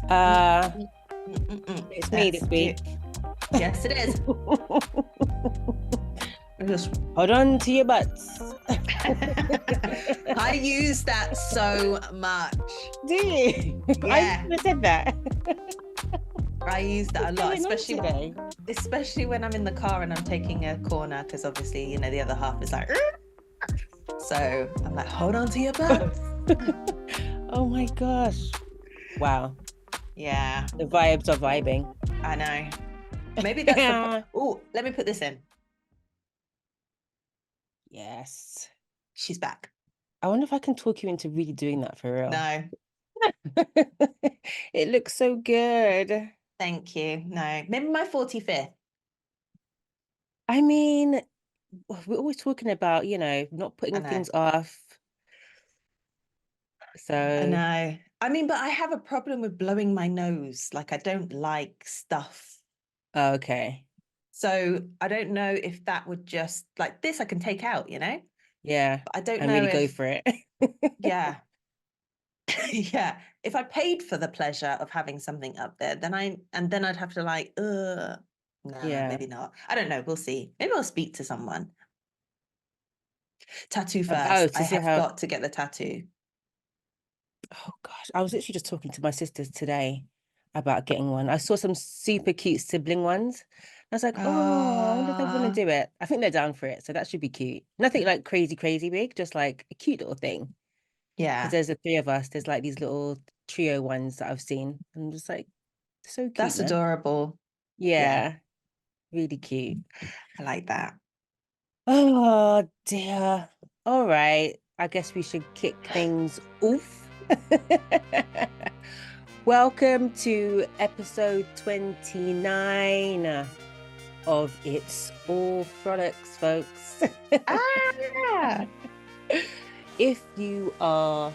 Uh, it's me Let's this week. Yes, it is. Just Hold on to your butts. I use that so much. Do you? Yeah. I said that. I use that a lot, What's going on today? especially when I'm in the car and I'm taking a corner, because obviously, you know, the other half is like, so I'm like, hold on to your butts. Oh my gosh. Wow. Yeah, The vibes are vibing. I know. Maybe that's the. Oh, let me put this in. Yes. She's back. I wonder if I can talk you into really doing that for real. No, It looks so good. thank you. No, maybe my 45th. I mean, we're always talking about, not I putting know. things off. I So, know. I mean, but I have a problem with blowing my nose. Like, I don't like stuff. okay. So I don't know if that would just like this I can take out, you know? Yeah. But I don't And know really go if, for it. yeah. Yeah. If I paid for the pleasure of having something up there, then I'd have to like, no, Yeah. maybe not. I don't know. We'll see. Maybe I'll speak to someone. Tattoo Oh, first. to I see have how. got to get the tattoo. Oh gosh, I was literally just talking to my sisters today about getting one. I saw some super cute sibling ones. I was like, oh, I wonder if they want to do it. I think they're down for it, so that should be cute. Nothing like crazy, crazy big, just like a cute little thing. Because Yeah. there's the three of us. There's like these little trio ones that I've seen. I'm just like, so cute, That's man. adorable. Yeah. Yeah, really cute. I like that. Oh dear. All right. I guess we should kick things off. Welcome to episode 29 of It's All Frolics, folks. Ah! If you are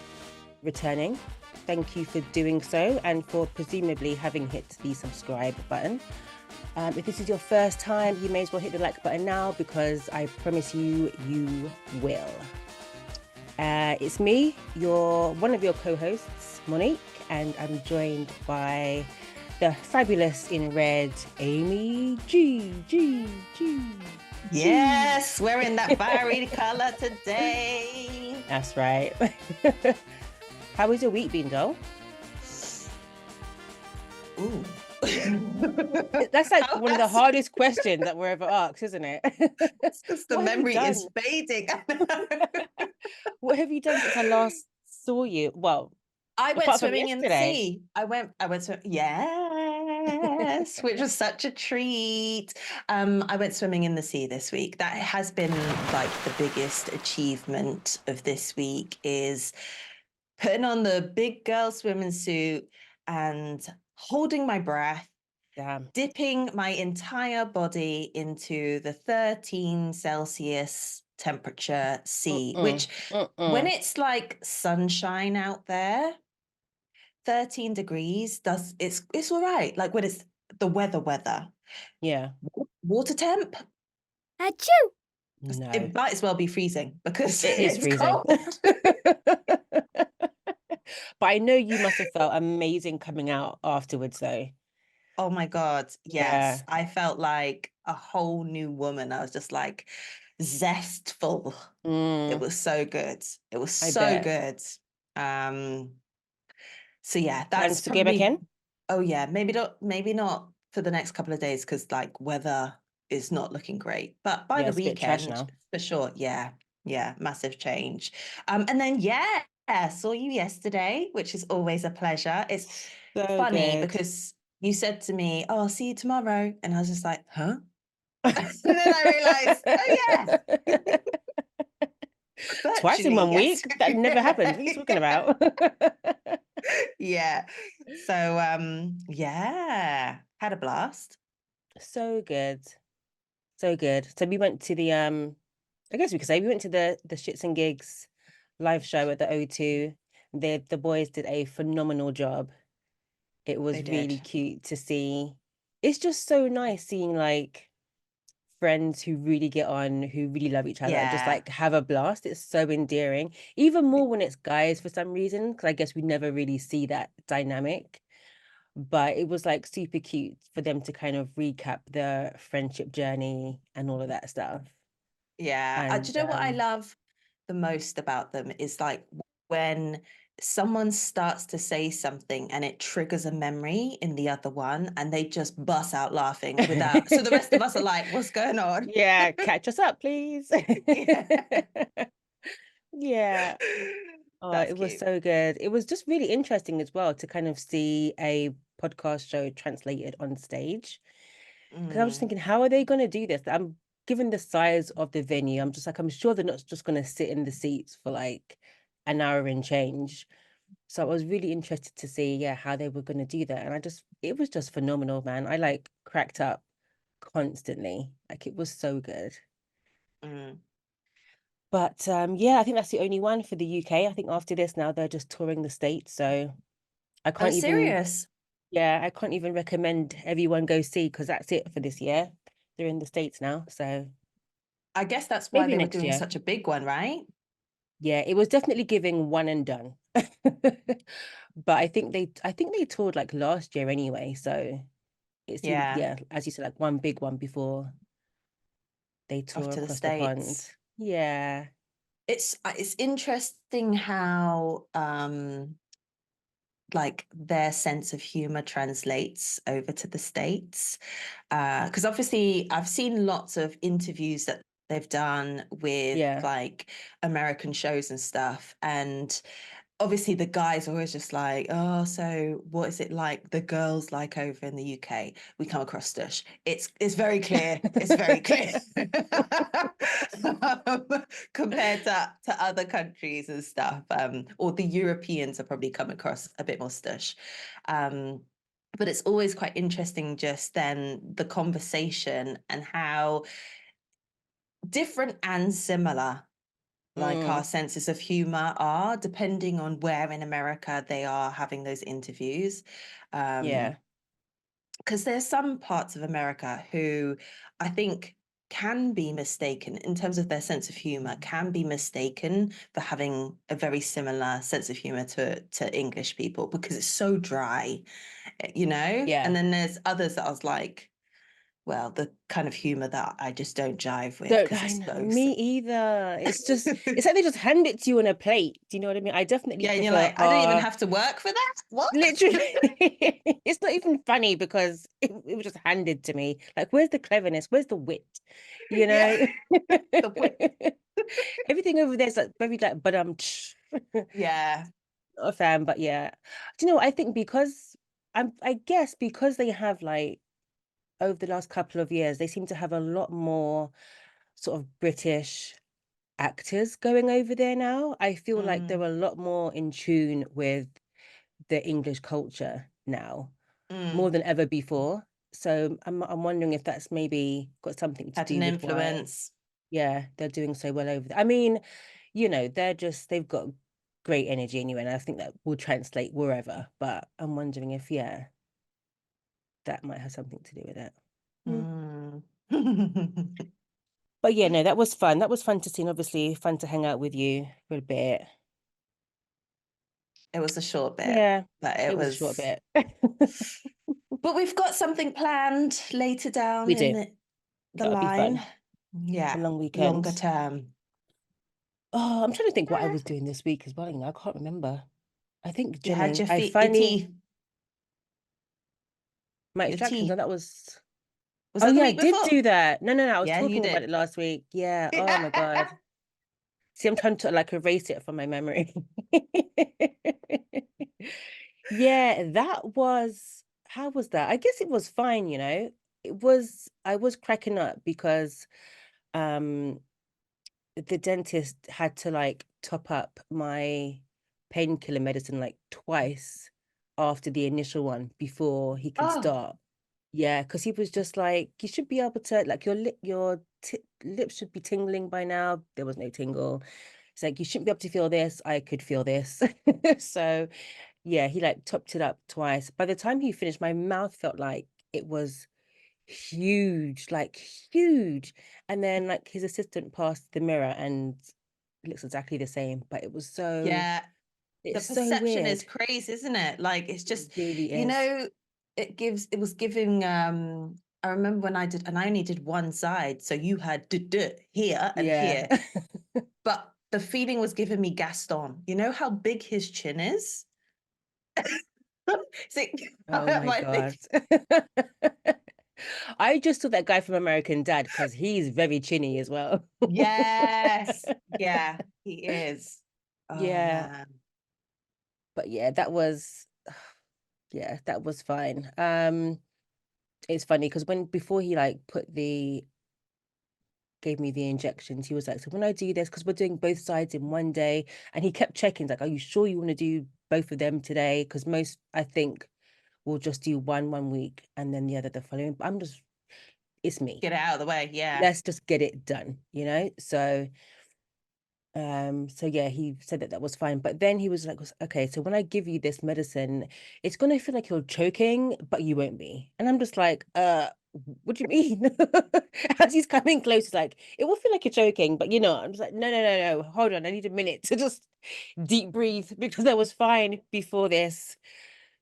returning, thank you for doing so and for presumably having hit the subscribe button. If this is your first time, you may as well hit the like button now because I promise you, you will. It's me, one of your co-hosts, Monique, and I'm joined by the fabulous in red, Amy G. Yes, we're in that fiery color today. That's right. How was your week been, doll? Ooh. That's like one of the hardest questions that we're ever asked, isn't it? It's just the memory is fading. What have you done since I last saw you? Well, I went apart from swimming in the yesterday. sea. I went yes, which was such a treat. I went swimming in the sea this week. That has been like the biggest achievement of this week is putting on the big girl swimming suit and holding my breath. Damn. Dipping my entire body into the 13 Celsius temperature sea, which when it's like sunshine out there, 13 degrees it's all right. Like when it's the weather. Yeah. Water temp, Achoo! it might as well be freezing because It is it's freezing. cold. But I know you must have felt amazing coming out afterwards, though. Oh my God. Yes. Yeah. I felt like a whole new woman. I was just like zestful. It was so good. It was so good. So yeah, that's Plans to go back probably, in? oh yeah, maybe not for the next couple of days because like weather is not looking great. But by Yeah, the it's a bit trash weekend, now. for sure, yeah, massive change. And then yeah, saw you yesterday, which is always a pleasure. It's So funny good. because you said to me, "Oh, I'll see you tomorrow," and I was just like, "Huh?" And then I realized, oh yes. Twice in Virtually, 1 yes. week? That never happens. What are you talking about? Yeah. So yeah, had a blast. So good. So good. So we went to the I guess we could say we went to the Shits and Gigs live show at the O2. The boys did a phenomenal job. It was They really did. cute to see. It's just so nice seeing like friends who really get on, who really love each other and just Yeah. like have a blast. It's so endearing. Even more when it's guys for some reason, because I guess we never really see that dynamic. But it was like super cute for them to kind of recap their friendship journey and all of that stuff. Yeah. Do And you know what I love the most about them is like when someone starts to say something and it triggers a memory in the other one and they just bust out laughing without, so the rest of us are like, what's going on? yeah, catch us up, please. Yeah. Yeah. Oh, That's it was cute. so good. It was just really interesting as well to kind of see a podcast show translated on stage. Because I was just Mm. thinking, how are they going to do this? I'm given the size of the venue, I'm just like, I'm sure they're not just going to sit in the seats for like an hour and change. So I was really interested to see, yeah, how they were going to do that. And it was just phenomenal, man. I like cracked up constantly. Like it was so good. Mm. But yeah, I think that's the only one for the UK. I think after this now they're just touring the States. So I Oh, can't even, serious? yeah, I can't even recommend everyone go see because that's it for this year. They're in the States now. So I guess that's why maybe they were next doing year. such a big one, right? Yeah, it was definitely giving one and done. But I think they toured like last year anyway. So it seemed, Yeah, yeah, as you said, like one big one before they off tour to the across the pond. States. Yeah. It's interesting how like their sense of humor translates over to the States. Because obviously I've seen lots of interviews that they've done with Yeah. like American shows and stuff. And obviously the guys are always just like, oh, so what is it like the girls like over in the UK? We come across stush. It's very clear. It's very clear. um, Compared to other countries and stuff. Or the Europeans are probably come across a bit more stush. But it's always quite interesting just then the conversation and how different and similar like our Mm, senses of humor are, depending on where in America they are having those interviews. yeah. Because there's some parts of America who I think can be mistaken in terms of their sense of humor, can be mistaken for having a very similar sense of humor to English people because it's so dry, you know? And Yeah. then there's others that I was like, well, the kind of humor that I just don't jive with Don't because I it's know, so me either. It's like they just hand it to you on a plate. Do you know what I mean? I definitely yeah, and you're prefer like, I don't even have to work for that. What? literally. It's not even funny because it was just handed to me. Like, where's the cleverness? Where's the wit? You Yeah, know? the wit. Everything over there's like very like, but not Yeah. a fan, but yeah. Do you know, I think because I guess because they have like over the last couple of years, they seem to have a lot more sort of British actors going over there now. I feel like they're Mm, a lot more in tune with the English culture now, more mm. than ever before. So I'm wondering if that's maybe got something to Had an do with why, influence. yeah, they're doing so well over there. I mean, they've got great energy anyway, and I think that will translate wherever. But I'm wondering if, yeah, that might have something to do with it. Mm. Mm. But yeah, no, that was fun. That was fun to see, and obviously fun to hang out with you for a bit. It was a short bit, Yeah, but it it was a short was. bit. But we've got something planned later down We in do. the That'll be line. fun. A Yeah, long longer weekend. term. Oh, I'm trying to think what I Eh, was doing this week as well. I can't remember. I think You had gymming. I your finally teeth, my your extractions. teeth. And that was. Was Oh that the yeah, I week did before? do that. No, no, no. I was Yeah, you talking about did. it last week. Yeah. Oh my God. See, I'm trying to like erase it from my memory. Yeah, that was. How was that? I guess it was fine. I was cracking up because um the dentist had to like top up my painkiller medicine like twice after the initial one before he can Oh, start. Yeah, because he was just like, you should be able to like lips should be tingling by now. There was no tingle. It's like you shouldn't be able to feel this. I could feel this. So yeah, he like topped it up twice. By the time he finished, my mouth felt like it was huge, like huge. And then like his assistant passed the mirror and it looks exactly the same, but yeah. The it's so perception is weird. crazy, isn't it? Like it's It just, really you is. know, it was giving I remember when I did, and I only did one side, so you had here and here, but the feeling was giving me Gaston. You know how big his chin is? See, Oh my God. I just saw that guy from American Dad because he's very chinny as well. Yes. Yeah, he is. Oh Yeah. man. But yeah, that was fine. It's funny because before he like gave me the injections, he was like, so when I do this, because we're doing both sides in one day, and he kept checking, like, are you sure you want to do both of them today? Because most, I think, will just do one week and then the other the following. But it's me. Get it out of the way. Yeah. Let's just get it done, you know? So yeah, he said that was fine. But then he was like, okay, so when I give you this medicine, it's gonna feel like you're choking, but you won't be. And I'm just like, what do you mean? As he's coming close, he's like, it will feel like you're choking, but you're not. I'm just like, no, hold on, I need a minute to just deep breathe because I was fine before this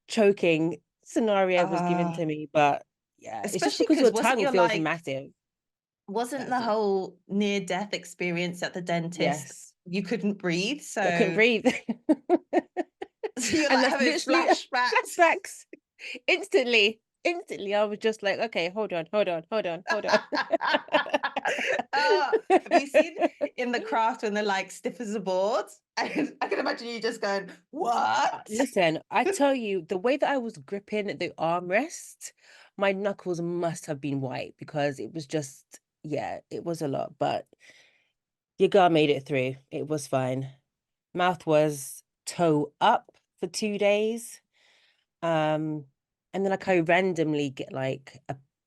choking scenario was given to me. But yeah, it's just Especially because because your wasn't tongue your feels like massive. wasn't the That's it. whole near death experience at the dentist, Yes. you couldn't breathe, I couldn't so breathe. so you're And like that's having literally flashbacks. flashbacks. Instantly, I was just like, okay, hold on. Oh, have you seen in The Craft when they're like stiff as a board? I can imagine you just going, what? Listen, I tell you, the way that I was gripping the armrest, my knuckles must have been white because it was just, yeah, it was a lot. But your girl made it through. It was fine. Mouth was toe up for 2 days. Um, and then like I randomly get like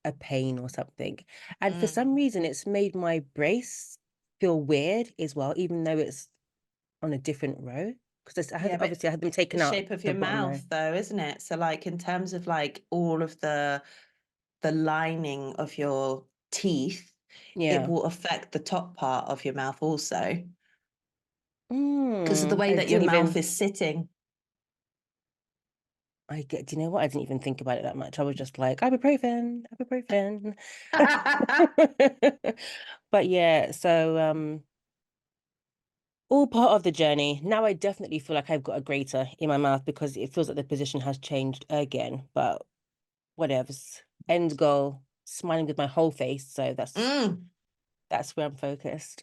a pain or something. And for some Mm. reason it's made my brace feel weird as well, even though it's on a different row. Because Yeah, but I had them the taken out shape of the your bottom row. mouth though, isn't it? So like in terms of like all of the lining of your teeth, it Yeah. will affect the top part of your mouth also because of the Mm, way I that your didn't mouth even is sitting. do you know what? I didn't even think about it that much. I was just like, ibuprofen. But yeah, so all part of the journey. Now I definitely feel like I've got a grater in my mouth because it feels like the position has changed again. But whatever's end goal, smiling with my whole face. So Mm, that's where I'm focused.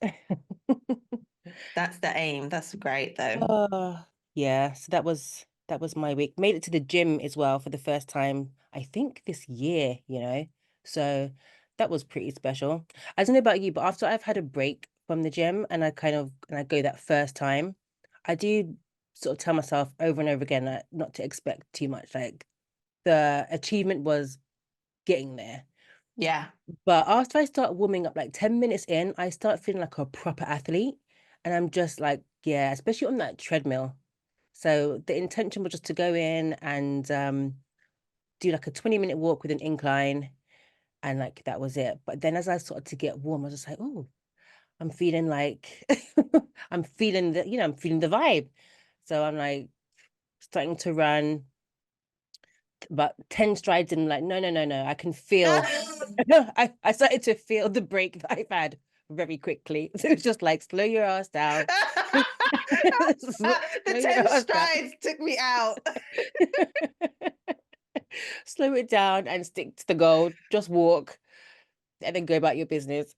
that's the aim. That's great though. Yeah. So that was my week. Made it to the gym as well for the first time, I think this year, you know. So that was pretty special. I don't know about you, but after I've had a break from the gym and I go that first time, I do sort of tell myself over and over again that not to expect too much. Like the achievement was getting there. Yeah. But after I start warming up, like 10 minutes in, I start feeling like a proper athlete. And I'm just like, yeah, especially on that treadmill. So the intention was just to go in and do like a 20-minute walk with an incline. And like that was it. But then as I started to get warm, I was just like, oh, I'm feeling like I'm feeling the vibe. So I'm like starting to run about 10 strides and like, no. I can feel I started to feel the break that I've had very quickly. So it's just like slow your ass down. Slow The your 10 ass down. strides took me out. Slow it down and stick to the goal. Just walk and then go about your business.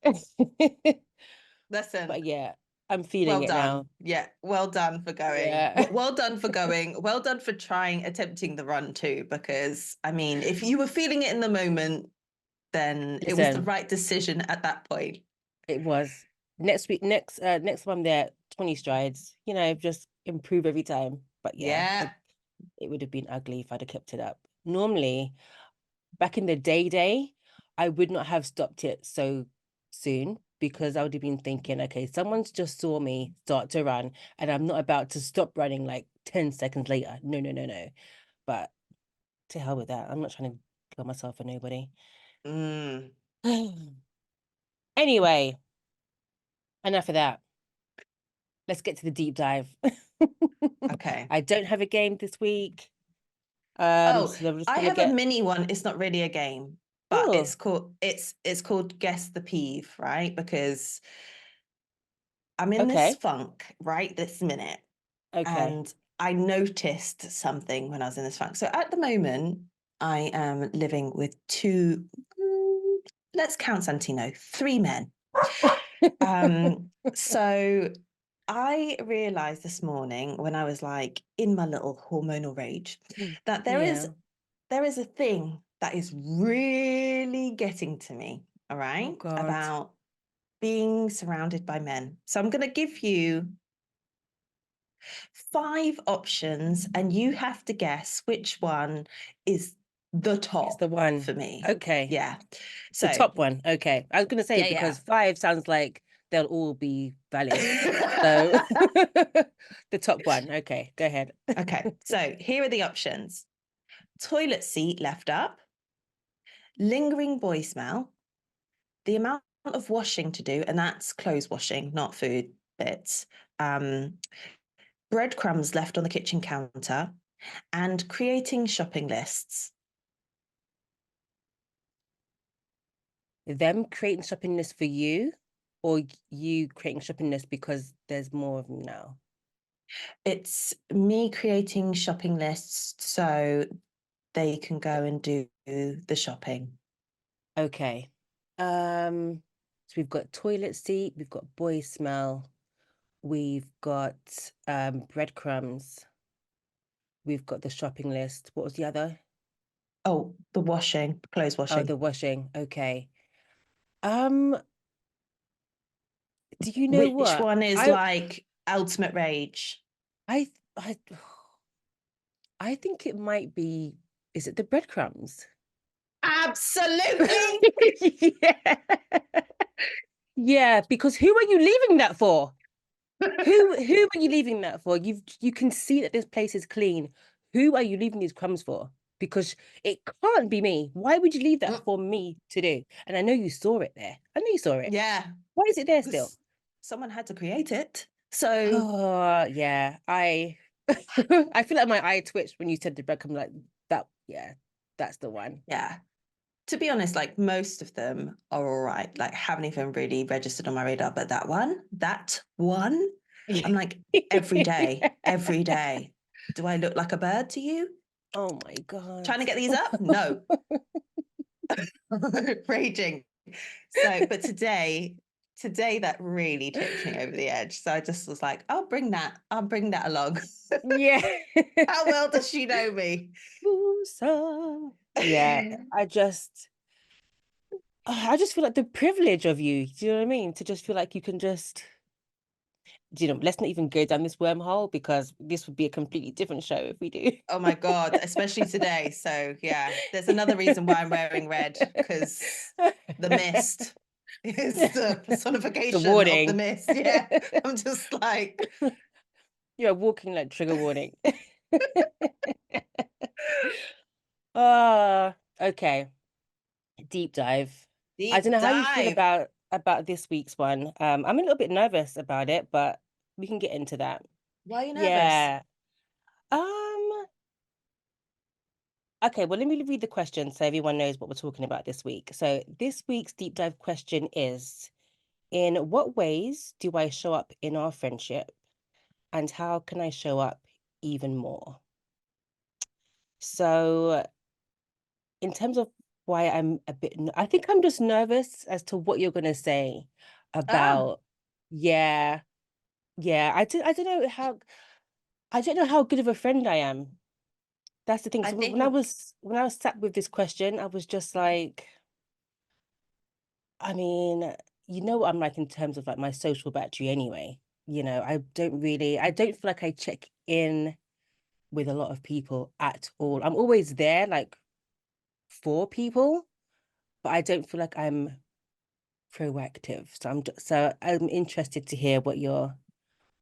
Listen, But yeah, I'm feeling well it done. now. Yeah, well done for going. Yeah. Well done for going. Well done for attempting the run too, because I mean, if you were feeling it in the moment, then it was the Listen, right decision at that point. it was next one there, 20 strides, just improve every time. But yeah, Yeah. it would have been ugly if I'd have kept it up. Normally, back in the day, I would not have stopped it so soon because I would have been thinking, okay, someone's just saw me start to run and I'm not about to stop running like 10 seconds later. No. But to hell with that. I'm not trying to kill myself for nobody. Mm. Anyway, enough of that. Let's get to the deep dive. Okay. I don't have a game this week. So they're just I gonna have a get. mini one. It's not really a game, but Oh, it's called Guess the Peeve, right? Because I'm in this okay, funk right this minute, okay. and I noticed something when I was in this funk. So at the moment, I am living with two, let's count Santino, three men. So I realized this morning when I was like in my little hormonal rage that there is Yeah. there is a thing that is really getting to me, all Oh right, God. about being surrounded by men. So I'm going to give you 5 options and you have to guess which one is the It's the top one. for me. Okay. Yeah. The So, top one. Okay. I was gonna say yeah, because five sounds like they'll all be valid. So yeah. the top one. Okay, go ahead. Okay. So, here are the options. Toilet seat left up, lingering boy smell, the amount of washing to do, and that's clothes washing, not food bits. Um, breadcrumbs left on the kitchen counter, and creating shopping lists. Them creating shopping lists for you, or you creating shopping lists because there's more of them now. It's me creating shopping lists so they can go and do the shopping. Okay. So we've got toilet seat, we've got boy smell, we've got breadcrumbs, we've got the shopping list. What was the other? Oh, the washing, clothes Oh, washing. the washing. Okay. Um, do you know Which what? one is I like ultimate rage? I I I think it might be, is it the breadcrumbs? Absolutely. Yeah. Yeah, because who are you leaving that for? Who are you leaving that for? You can see that this place is clean. Who are you leaving these crumbs for? Because it can't be me. Why would you leave that Mm, for me to do? And I know you saw it there. I know you saw it. yeah, Why is it there still? because someone had to create it. So Oh yeah. I I feel like my eye twitched when you said the breadcrumb like that. Yeah, that's the one. yeah, to be honest, like most of them are all right. Like haven't even really registered on my radar, but that one, I'm like every day. Do I look like a bird to you? Oh my God. Trying to get these up? No. Raging. So, but today that really tipped me over the edge. So I just was like, I'll bring that along. Yeah. How well does she know me? Woosah. Yeah, I just feel like the privilege of you. Do you know what I mean? To just feel like you can just, let's not even go down this wormhole because this would be a completely different show if we do. Oh my God, especially today. So yeah, there's another reason why I'm wearing red, because the mist is the The personification of the warning. mist. Yeah. I'm just like You're walking like trigger warning. Ah, okay. Deep dive. I don't deep know how you feel dive. about this week's one. I'm a little bit nervous about it, but we can get into that. Why are you nervous? Yeah. Um, okay, well, let me read the question so everyone knows what we're talking about this week. So this week's deep dive question is, in what ways do I show up in our friendship, and how can I show up even more? So in terms of why I'm a bit, I think I'm just nervous as to what you're gonna say Ah, about, yeah, yeah. I don't know how good of a friend I am. That's the thing. I So when I think was when I was sat with this question, I was just like, I mean, you know what I'm like in terms of like my social battery anyway. I don't feel like I check in with a lot of people at all. I'm always there like for people, but I don't feel like I'm proactive. So I'm interested to hear what you're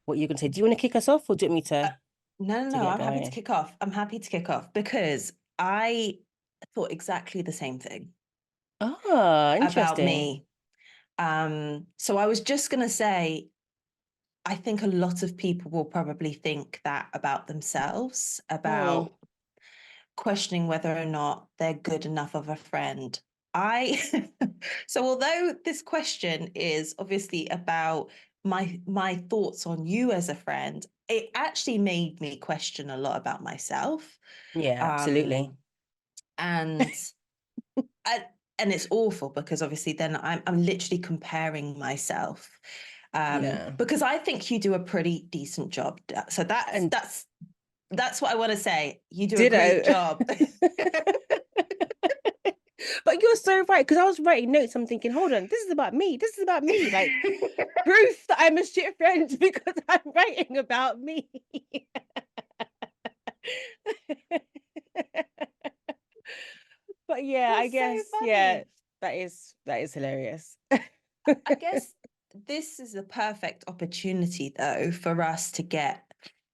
gonna say. Do you want to kick us off or do you want me uh, to no, no, to no. get I'm happy to going? kick off. I'm happy to kick off because I thought exactly the same thing Ah, about interesting. me. So I was just going to say, I think a lot of people will probably think that about themselves, Hmm. about questioning whether or not they're good enough of a friend. So although this question is obviously about my thoughts on you as a friend, it actually made me question a lot about myself. Yeah, absolutely. And I, and it's awful because obviously then I'm literally comparing myself. Because I think you do a pretty decent job. So that's what I want to say. You do a great job. But you're so right, because I was writing notes. I'm thinking, hold on, this is about me. This is about me. Like proof that I'm a shit friend because I'm writing about me. But yeah, That's I guess, so yeah, funny. that is hilarious. I guess this is a perfect opportunity, though, for us to get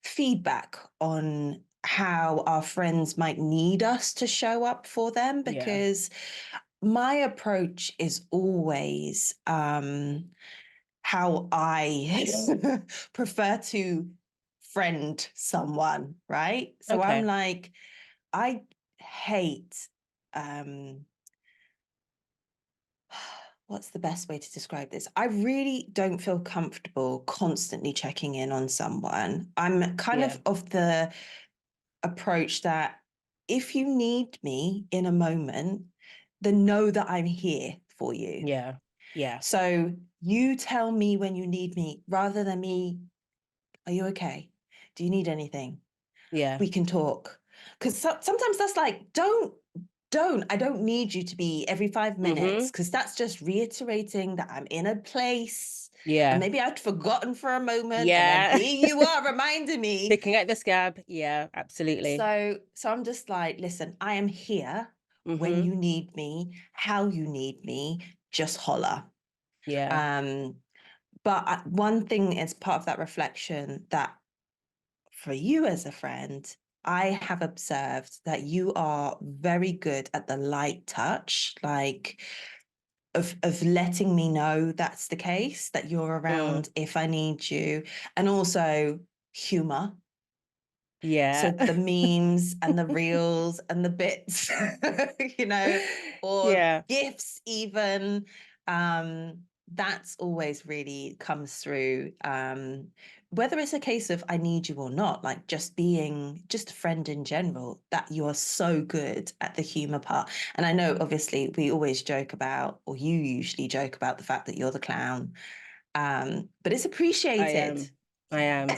feedback on how our friends might need us to show up for them, Yeah. because my approach is always how I prefer to friend someone, right? So I'm Okay. like, I hate um what's the best way to describe this? I really don't feel comfortable constantly checking in on someone. I'm kind Yeah. of the approach that if you need me in a moment, then know that I'm here for you. Yeah. Yeah. So you tell me when you need me rather than me, are you okay? Do you need anything? Yeah. We can talk. Because sometimes that's like, I don't need you to be every 5 minutes, because that's just reiterating that I'm in a place and Yeah. maybe I'd forgotten for a moment, and then Yeah. here you are reminding me. Picking out the scab. Yeah, absolutely. So I'm just like, listen, I am here when you need me, how you need me, just holler. Yeah. um but one thing as part of that reflection, that for you as a friend, I have observed that you are very good at the light touch, like of letting me know that's the case, that you're Mm. around if I need you, and also humor. So Yeah. the memes and the reels and the bits, or Yeah. gifts even. That's always really comes through. Whether it's a case of I need you or not, like just being just a friend in general, that you are so good at the humor part. And I know obviously we always joke about, or you usually joke about, the fact that you're the clown. But it's I appreciated. am. I am. Do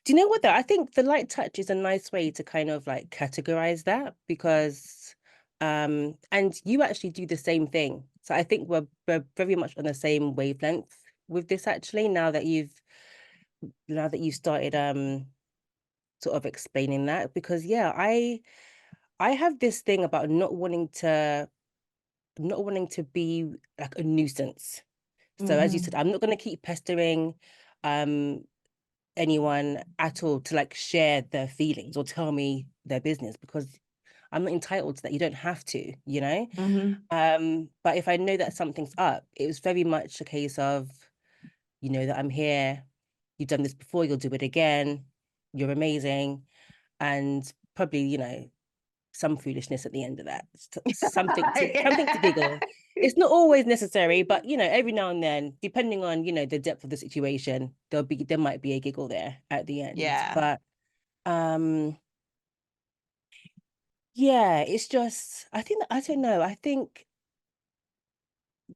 you know what though? I think the light touch is a nice way to kind of like categorize that, because and you actually do the same thing. So I think we're very much on the same wavelength with this actually, now that you started sort of explaining that, because yeah, I have this thing about not wanting to be like a nuisance. So as you Mm-hmm. said, I'm not going to keep pestering um anyone at all to like share their feelings or tell me their business, because I'm not entitled to that. You don't have to, you know? Mm-hmm. But if I know that something's up, it was very much a case of, you know, that I'm here, you've done this before, you'll do it again, you're amazing, and probably, you know, some foolishness at the end of that. Something to giggle. It's not always necessary, but you know, every now and then, depending on, you know, the depth of the situation, there might be a giggle there at the end. Yeah. But um yeah, it's just I don't know. I think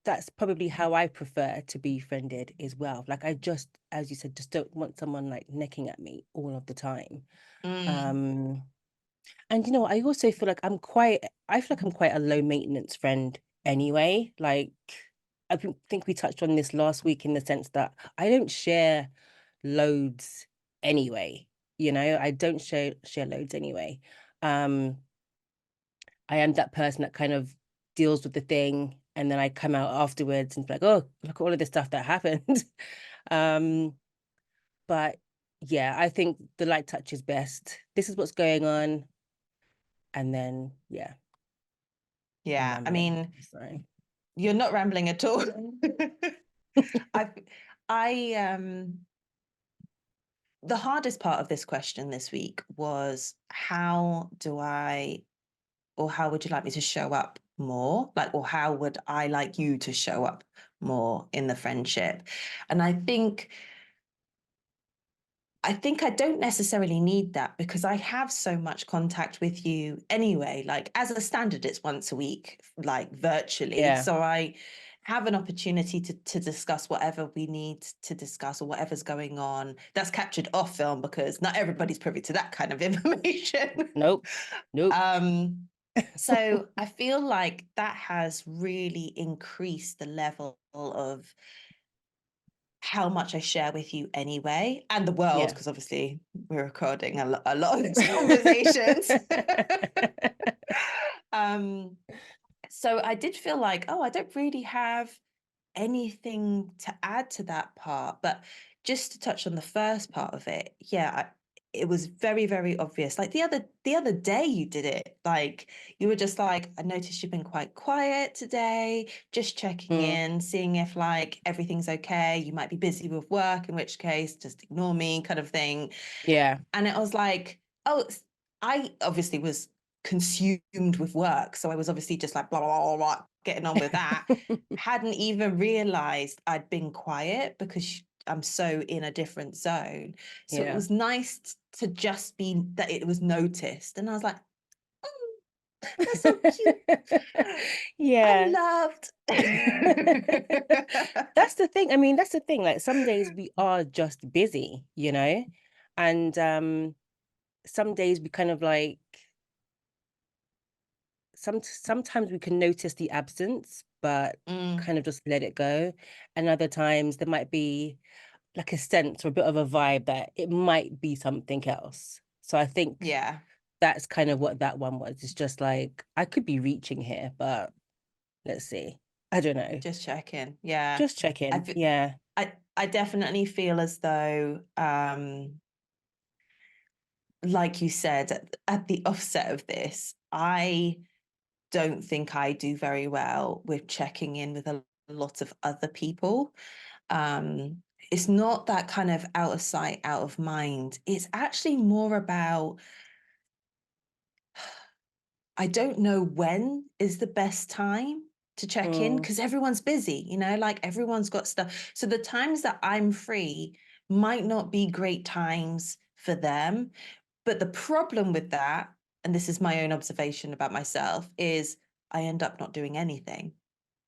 that's probably how I prefer to be friended as well. Like I just, as you said, just don't want someone like necking at me all of the time. Mm. Um And you know, I also feel like I feel like I'm quite a low maintenance friend anyway. Like think we touched on this last week in the sense that I don't share loads anyway. You know, I don't share loads anyway. Um, I am that person that kind of deals with the thing and then I come out afterwards and be like, oh, look at all of this stuff that happened. um, but yeah, I think the light touch is best. This is what's going on. And then yeah. I'm Yeah. I rambling. mean, Sorry. you're not rambling at all. I I the hardest part of this question this week was how would you like me to show up more? Like, or how would I like you to show up more in the friendship? And I think I don't necessarily need that because I have so much contact with you anyway. Like, as a standard, it's once a week, like virtually. Yeah. So I have an opportunity to discuss whatever we need to discuss or whatever's going on. That's captured off film because not everybody's privy to that kind of information. Nope. So I feel like that has really increased the level of how much I share with you anyway, and the world, Yeah. because obviously we're recording a lot of these conversations. So I did feel like, oh, I don't really have anything to add to that part. But just to touch on the first part of it, yeah, it was very, very obvious. Like the other day you did it. Like you were just like, I noticed you've been quite quiet today, just checking in, seeing if like everything's okay. You might be busy with work, in which case just ignore me, kind of thing. Yeah. And it was like, oh, I obviously was consumed with work. So I was obviously just like, blah, blah, blah, blah, getting on with that. Hadn't even realized I'd been quiet because I'm so in a different zone. So it Yeah. was nice to just be that it was noticed. And I was like, that's so cute. Yeah. I'm loved. That's the thing. I mean, that's the thing. Like some days we are just busy, you know? And some days we kind of like sometimes we can notice the absence, but kind of just let it go. And other times there might be like a sense or a bit of a vibe that it might be something else. So I think Yeah, that's kind of what that one was. It's just like I could be reaching here, but let's see. I don't know. just checking. Yeah. Just check I, in. f- Yeah. I definitely feel as though like you said at the offset of this, I don't think I do very well with checking in with a lot of other people. It's not that kind of out of sight, out of mind. It's actually more about I don't know when is the best time to check in Mm, because everyone's busy, like everyone's got stuff. So the times that I'm free might not be great times for them. But the problem with that, and this is my own observation about myself, is I end up not doing anything.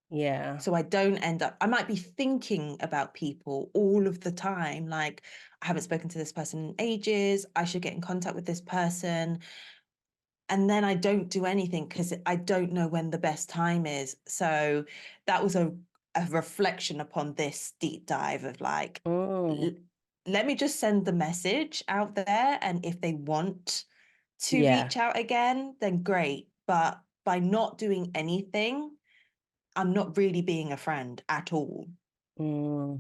yeah. So I don't end up, I might be thinking about people all of the time. Like, I haven't spoken to this person in ages. I should get in contact with this person. And then I don't do anything because I don't know when the best time is. So that was a reflection upon this deep dive of like, Mm, let me just send the message out there. And if they want to yeah. reach out again, then great. But by not doing anything, I'm not really being a friend at all. Mm,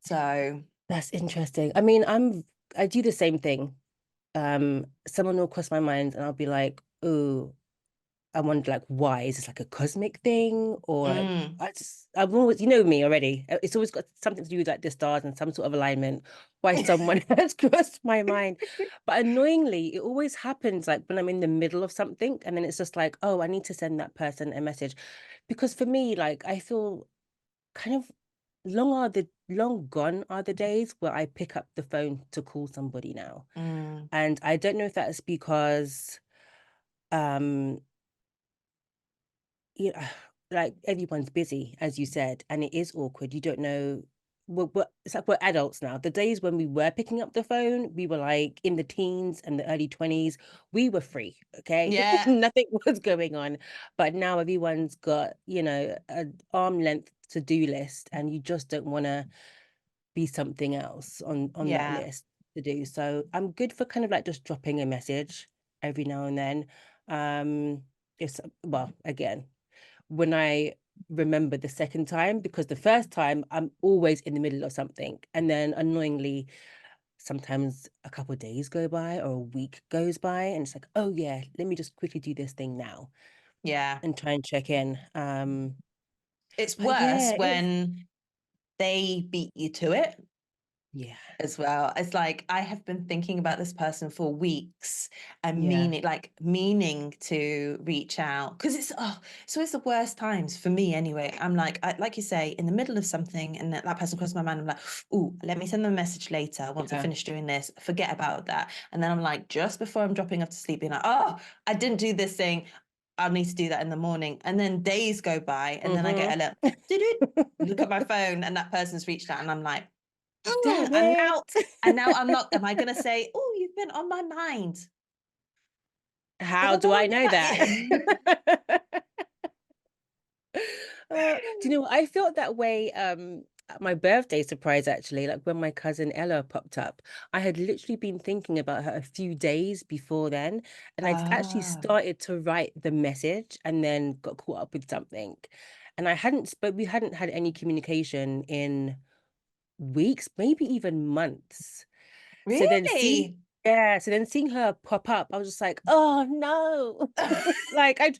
So, that's interesting. I mean, I do the same thing. Someone will cross my mind and I'll be like, oh, I wonder like why? Is this like a cosmic thing? Or like mm, I've always, you know me already. It's always got something to do with like the stars and some sort of alignment why someone has crossed my mind. But annoyingly, it always happens like when I'm in the middle of something and then it's just like, oh, I need to send that person a message. Because for me, like I feel kind of long gone are the days where I pick up the phone to call somebody now. mm, And I don't know if that's because um yeah, like everyone's busy, as you said, and it is awkward. You don't know. It's like we're adults now. The days when we were picking up the phone, we were like in the teens and the early 20s. We were free, okay? yeah, Nothing was going on. But now everyone's got, an arm length to-do list, and you just don't want to be something else on that yeah, list to do. So I'm good for kind of like just dropping a message every now and then. If well, again, when I remember the second time, because the first time I'm always in the middle of something, and then annoyingly, sometimes a couple of days go by or a week goes by, and it's like, oh yeah, let me just quickly do this thing now yeah. and try and check in. It's But worse yeah, it's when they beat you to it. Yeah. as well. It's like, I have been thinking about this person for weeks and Yeah. meaning to reach out, because it's always the worst times for me anyway. I'm like, like you say, in the middle of something, and that person crosses my mind. I'm like, oh, let me send them a message later once I finish doing this, forget about that. And then I'm like, just before I'm dropping off to sleep, being like, oh, I didn't do this thing, I'll need to do that in the morning. And then days go by, and then I get a little look at my phone, and that person's reached out, and I'm like, Damn and it. now I'm not, am I going to say, oh, you've been on my mind? How do I know that? Yeah. Do you know what? I felt that way at my birthday surprise, actually, like when my cousin Ella popped up. I had literally been thinking about her a few days before then, and I'd actually started to write the message and then got caught up with something. And we hadn't had any communication in weeks, maybe even months. So then Really? seeing her pop up, I was just like, oh no. Like I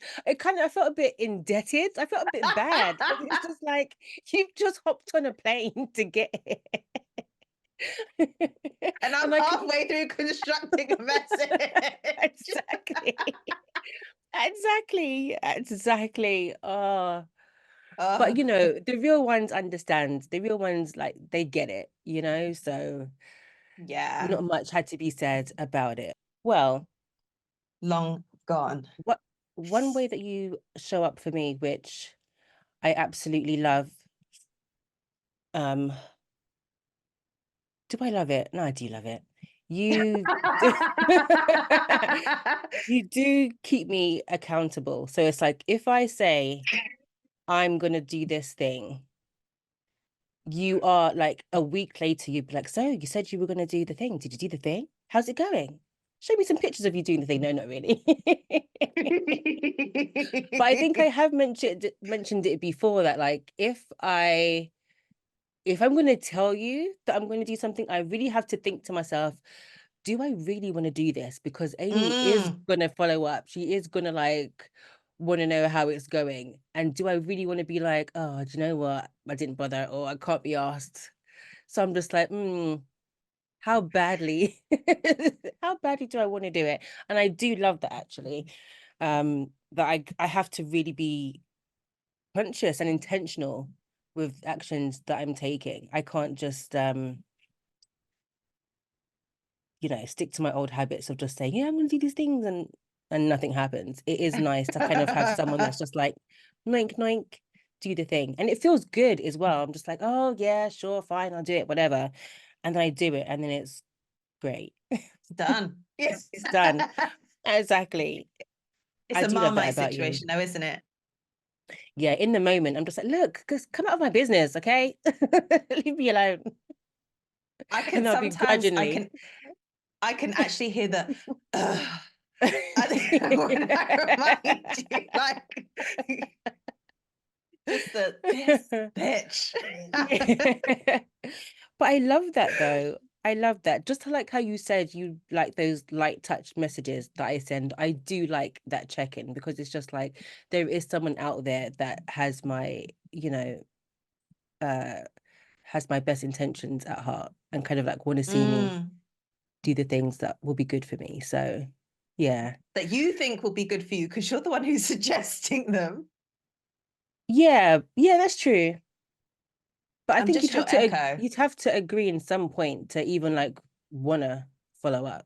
felt a bit indebted. I felt a bit bad because it's just like you've just hopped on a plane to get here. And I'm And I could halfway through constructing a message. exactly. Exactly. Oh, but Oh, the real ones understand. The real ones, like, they get it, so yeah. not much had to be said about it. Well, Long gone. what one way that you show up for me, which I absolutely love, um, do I love it? No, I do love it. You do you do keep me accountable. So it's like if I say I'm gonna do this thing, you are like a week later, you'd be like, so you said you were gonna do the thing. Did you do the thing? How's it going? Show me some pictures of you doing the thing. No, not really. But I think I have mentioned it before that, like, if I'm going to tell you that I'm going to do something, I really have to think to myself, do I really want to do this? Because Amy is Mm. going to follow up. She is going to like want to know how it's going. And do I really want to be like, oh, do you know what? I didn't bother, or I can't be asked. So I'm just like, how badly, how badly do I want to do it? And I do love that, actually. That I have to really be conscious and intentional with actions that I'm taking. I can't just stick to my old habits of just saying, yeah, I'm gonna do these things, and nothing happens. It is nice to kind of have someone that's just like, noink, noink, do the thing. And it feels good as well. I'm just like, oh yeah, sure, fine, I'll do it, whatever. And then I do it, and then it's great. Done. Yes. It's done. Exactly. It's I a do love that Marmite about you. situation, though, isn't it? Yeah, in the moment, I'm just like, look, just come out of my business, okay? Leave me alone. I And can they'll sometimes begrudgingly. I can actually hear the when I remind you, like, just this bitch. But I love that, though. I love that. Just like how you said you like those light touch messages that I send. I do like that check-in because it's just like there is someone out there that has uh my best intentions at heart and kind of like want to see me Mm. do the things that will be good for me. So yeah. That you think will be good for you because you're the one who's suggesting them. Yeah, yeah, that's true. But I I'm think just your echo. you'd have to agree in some point to even like wanna follow up.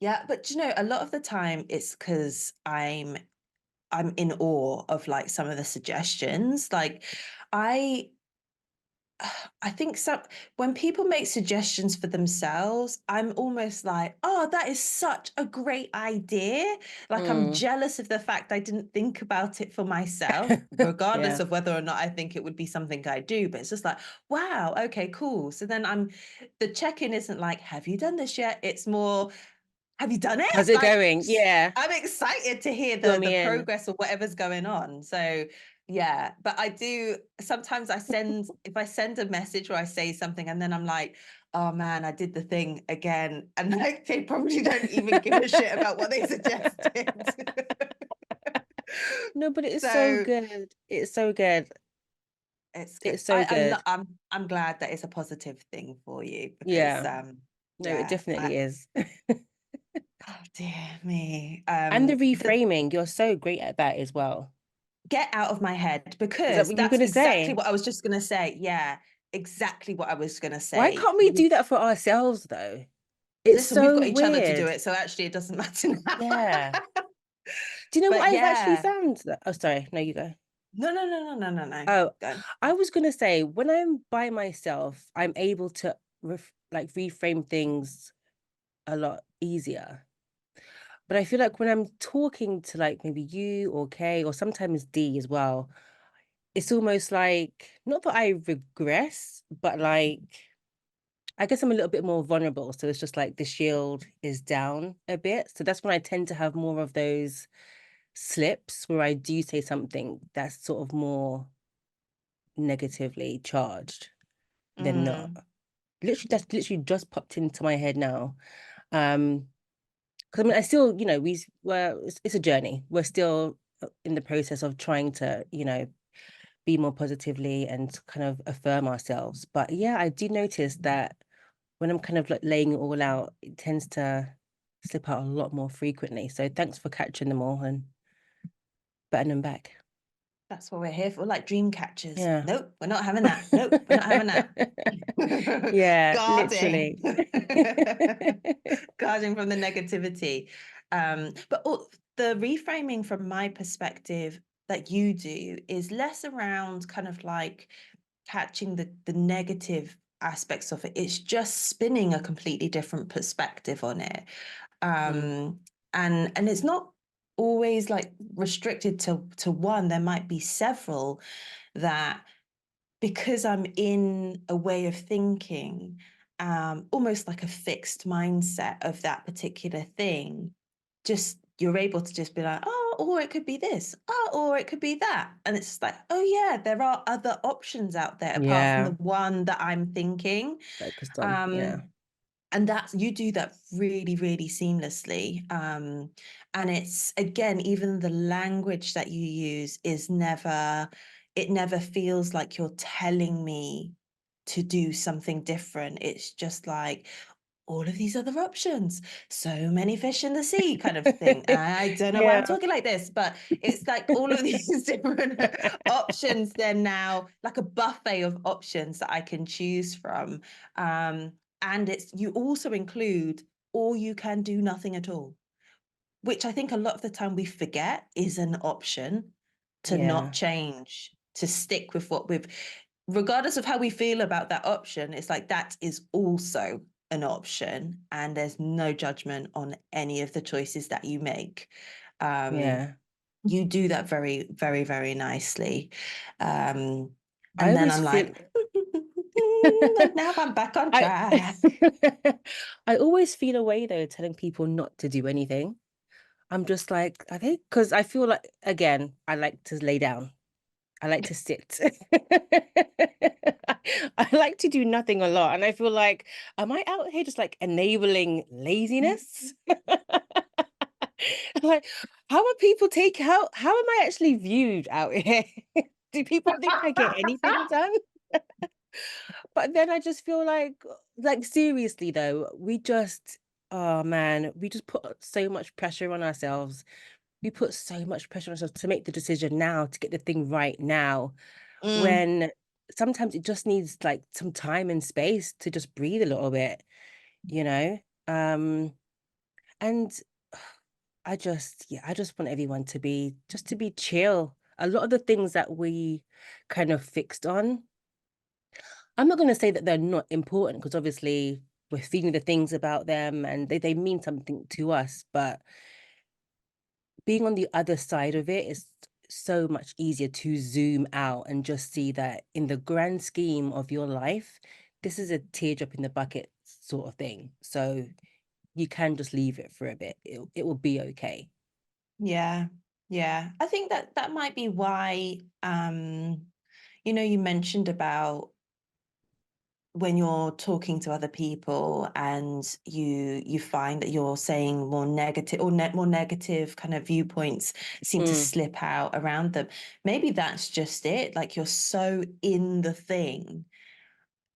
Yeah, but a lot of the time it's because I'm in awe of like some of the suggestions. Like I I think when people make suggestions for themselves, I'm almost like, oh, that is such a great idea. Like I'm Mm. jealous of the fact I didn't think about it for myself, regardless Yeah. of whether or not I think it would be something I do. But it's just like, wow, okay, cool. So then the check-in isn't like, have you done this yet? It's more, have you done it? How's it Like, going? Yeah. I'm excited to hear Fill the me in. progress of whatever's going on. So yeah, but I do sometimes if I send a message or I say something and then I'm like, oh man, I did the thing again. And like they probably don't even give a shit about what they suggested. No, but it's so So good. It's so good. It's good. It's so good. I'm glad that it's a positive thing for you because Yeah. No, it yeah, definitely is. oh dear me. And the The reframing, you're so great at that as well. get out of my head, Is that because what you were that's gonna exactly say? what I was just gonna say. Yeah, exactly what I was gonna Why say. can't we do that for ourselves though? It's Listen, we've so got each other to do weird. it, so actually it doesn't matter now. Yeah. Do you know what But I've actually yeah. found? Oh, sorry. No, you go. No. Oh, Go. I was gonna say when I'm by myself, I'm able to like reframe things a lot easier. But I feel like when I'm talking to like maybe you or Kay or sometimes D as well, it's almost like not that I regress, but like I guess I'm a little bit more vulnerable. So it's just like the shield is down a bit. So that's when I tend to have more of those slips where I do say something that's sort of more negatively charged than not. Mm, Literally, that's literally just popped into my head now. Because I mean, I still, it's a journey. We're still in the process of trying to, be more positively and kind of affirm ourselves. But yeah, I do notice that when I'm kind of like laying it all out, it tends to slip out a lot more frequently. So thanks for catching them all and putting them back. that's what we're here for, like dream catchers. Yeah. Nope, we're not having that. Nope, we're not having that. Yeah, Guarding. literally. Guarding from the negativity. But the reframing from my perspective that you do is less around kind of like catching the negative aspects of it. It's just spinning a completely different perspective on it. Mm, um and it's not always like restricted to one. There might be several that, because I'm in a way of thinking, almost like a fixed mindset of that particular thing, just you're able to just be like, oh, or it could be this, oh, or it could be that. And it's just like, oh yeah, there are other options out there apart from the yeah, one that I'm thinking. focused on. Yeah. um and that's, you do that really really seamlessly. And it's, again, even the language that you use is never, it never feels like you're telling me to do something different. It's just like, all of these other options, so many fish in the sea kind of thing. I don't know why I'm Yeah. talking like this, but it's like all of these different options. They're now like a buffet of options that I can choose from. And it's, you also include, or you can do nothing at all, which I think a lot of the time we forget is an option, to not Yeah. change, to stick with what we've, regardless of how we feel about that option. It's like that is also an option, and there's no judgment on any of the choices that you make. Um, Yeah. you do that very, very, very nicely. I And then always I'm feel like, now I'm back on I track. I always feel a way though telling people not to do anything. I'm just like, I think because I feel like again, I like to lay down. I like to sit. I like to do nothing a lot. And I feel like, am I out here just like enabling laziness? Like, how are people take how am I actually viewed out here? Do people think I get anything done? But then I just feel like seriously though, oh man, we just put so much pressure on ourselves. We put so much pressure on ourselves to make the decision now, to get the thing right now, Mm, when sometimes it just needs like some time and space to just breathe a little bit, you know? Um, and I just want everyone to be chill. A lot of the things that we kind of fixed on, I'm not going to say that they're not important because obviously we're feeling the things about them and they mean something to us. But being on the other side of it is so much easier to zoom out and just see that in the grand scheme of your life, this is a teardrop in the bucket sort of thing. So you can just leave it for a bit. It will be okay. yeah, yeah. I think that that might be why, you know, you mentioned about when you're talking to other people and you find that you're saying more negative or more negative kind of viewpoints seem to slip out around them, maybe that's just it. Like, you're so in the thing,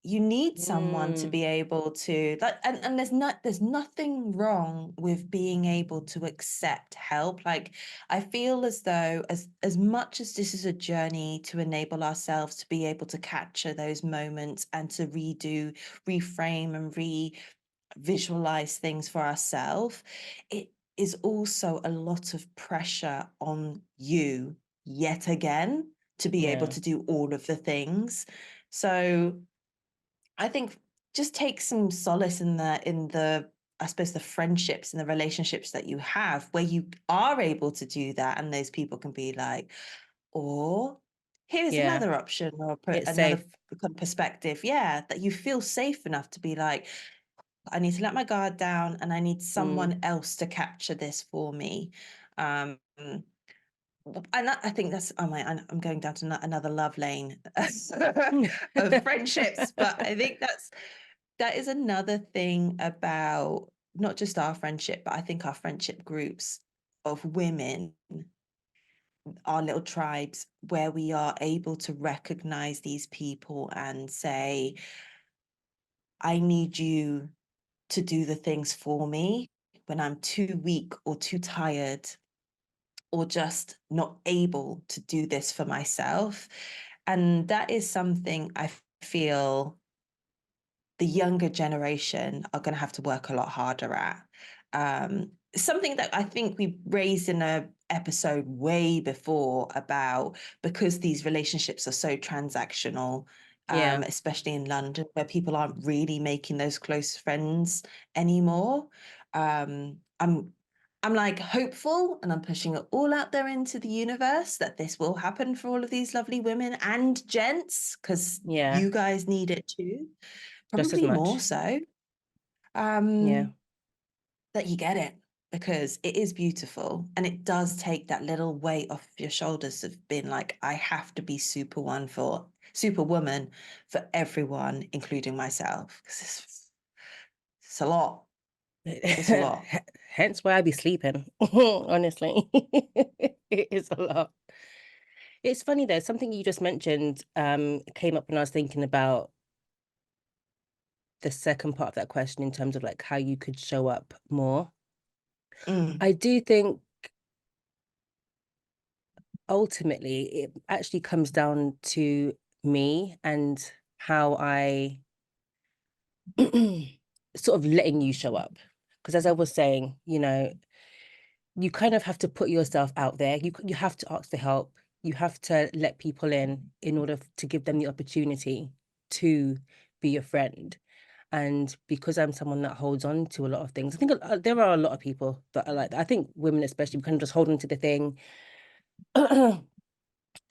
you need someone to be able to, like, and there's nothing wrong with being able to accept help. Like, I feel as though as much as this is a journey to enable ourselves to be able to capture those moments and to reframe and visualize things for ourselves, it is also a lot of pressure on you yet again to be able to do all of the things. So I think just take some solace in the I suppose the friendships and the relationships that you have where you are able to do that, and those people can be like, or here's Yeah. another option, or It's another safe. kind of perspective. Yeah, that you feel safe enough to be like, I need to let my guard down and I need someone else to capture this for me. Um, and I think that's, oh my, I'm going down to another love lane of friendships, but I think that is another thing about not just our friendship, but I think our friendship groups of women, our little tribes, where we are able to recognize these people and say, I need you to do the things for me when I'm too weak or too tired or just not able to do this for myself. And that is something I feel the younger generation are going to have to work a lot harder at. Something that I think we raised in a episode way before about, because these relationships are so transactional, especially in London, where people aren't really making those close friends anymore. I'm like hopeful, and I'm pushing it all out there into the universe that this will happen for all of these lovely women and gents, because you guys need it too. Just as Probably more much. so, Yeah. that you get it, because it is beautiful and it does take that little weight off your shoulders of being like, I have to be superwoman for everyone, including myself, because it's a lot. It's a lot. Hence why I be sleeping. Honestly. It is a lot. It's funny though, something you just mentioned came up when I was thinking about the second part of that question in terms of like how you could show up more. I do think ultimately it actually comes down to me and how I sort of letting you show up. Because as I was saying, you kind of have to put yourself out there. You have to ask for help. You have to let people in order to give them the opportunity to be your friend. And because I'm someone that holds on to a lot of things, I think there are a lot of people that are like that. I think women especially, we kind of just hold on to the thing and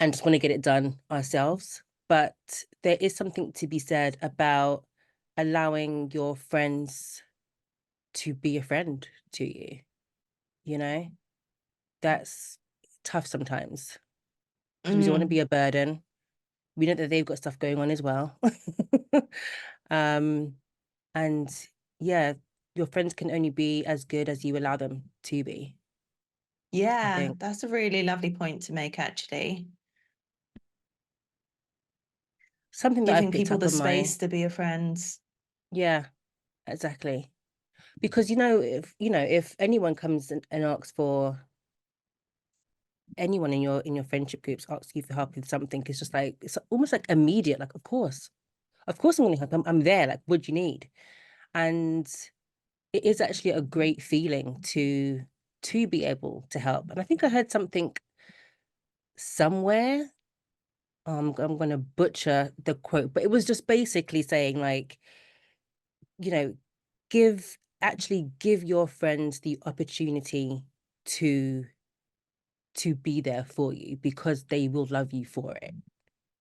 just want to get it done ourselves. But there is something to be said about allowing your friends to be a friend to you, you know? That's tough sometimes because we don't want to be a burden. We know that they've got stuff going on as well. um, and yeah, your friends can only be as good as you allow them to be, I Yeah, think. that's a really lovely point to make, actually. Something that I've Giving picked people up the on my, space to be your friends. yeah, exactly. Because if anyone comes and asks for anyone in your friendship groups asks you for help with something, it's just like it's almost like immediate, like of course I'm gonna help. I'm there, like what do you need? And it is actually a great feeling to be able to help. And I think I heard something somewhere. I'm gonna butcher the quote, but it was just basically saying like, you know, give your friends the opportunity to be there for you because they will love you for it.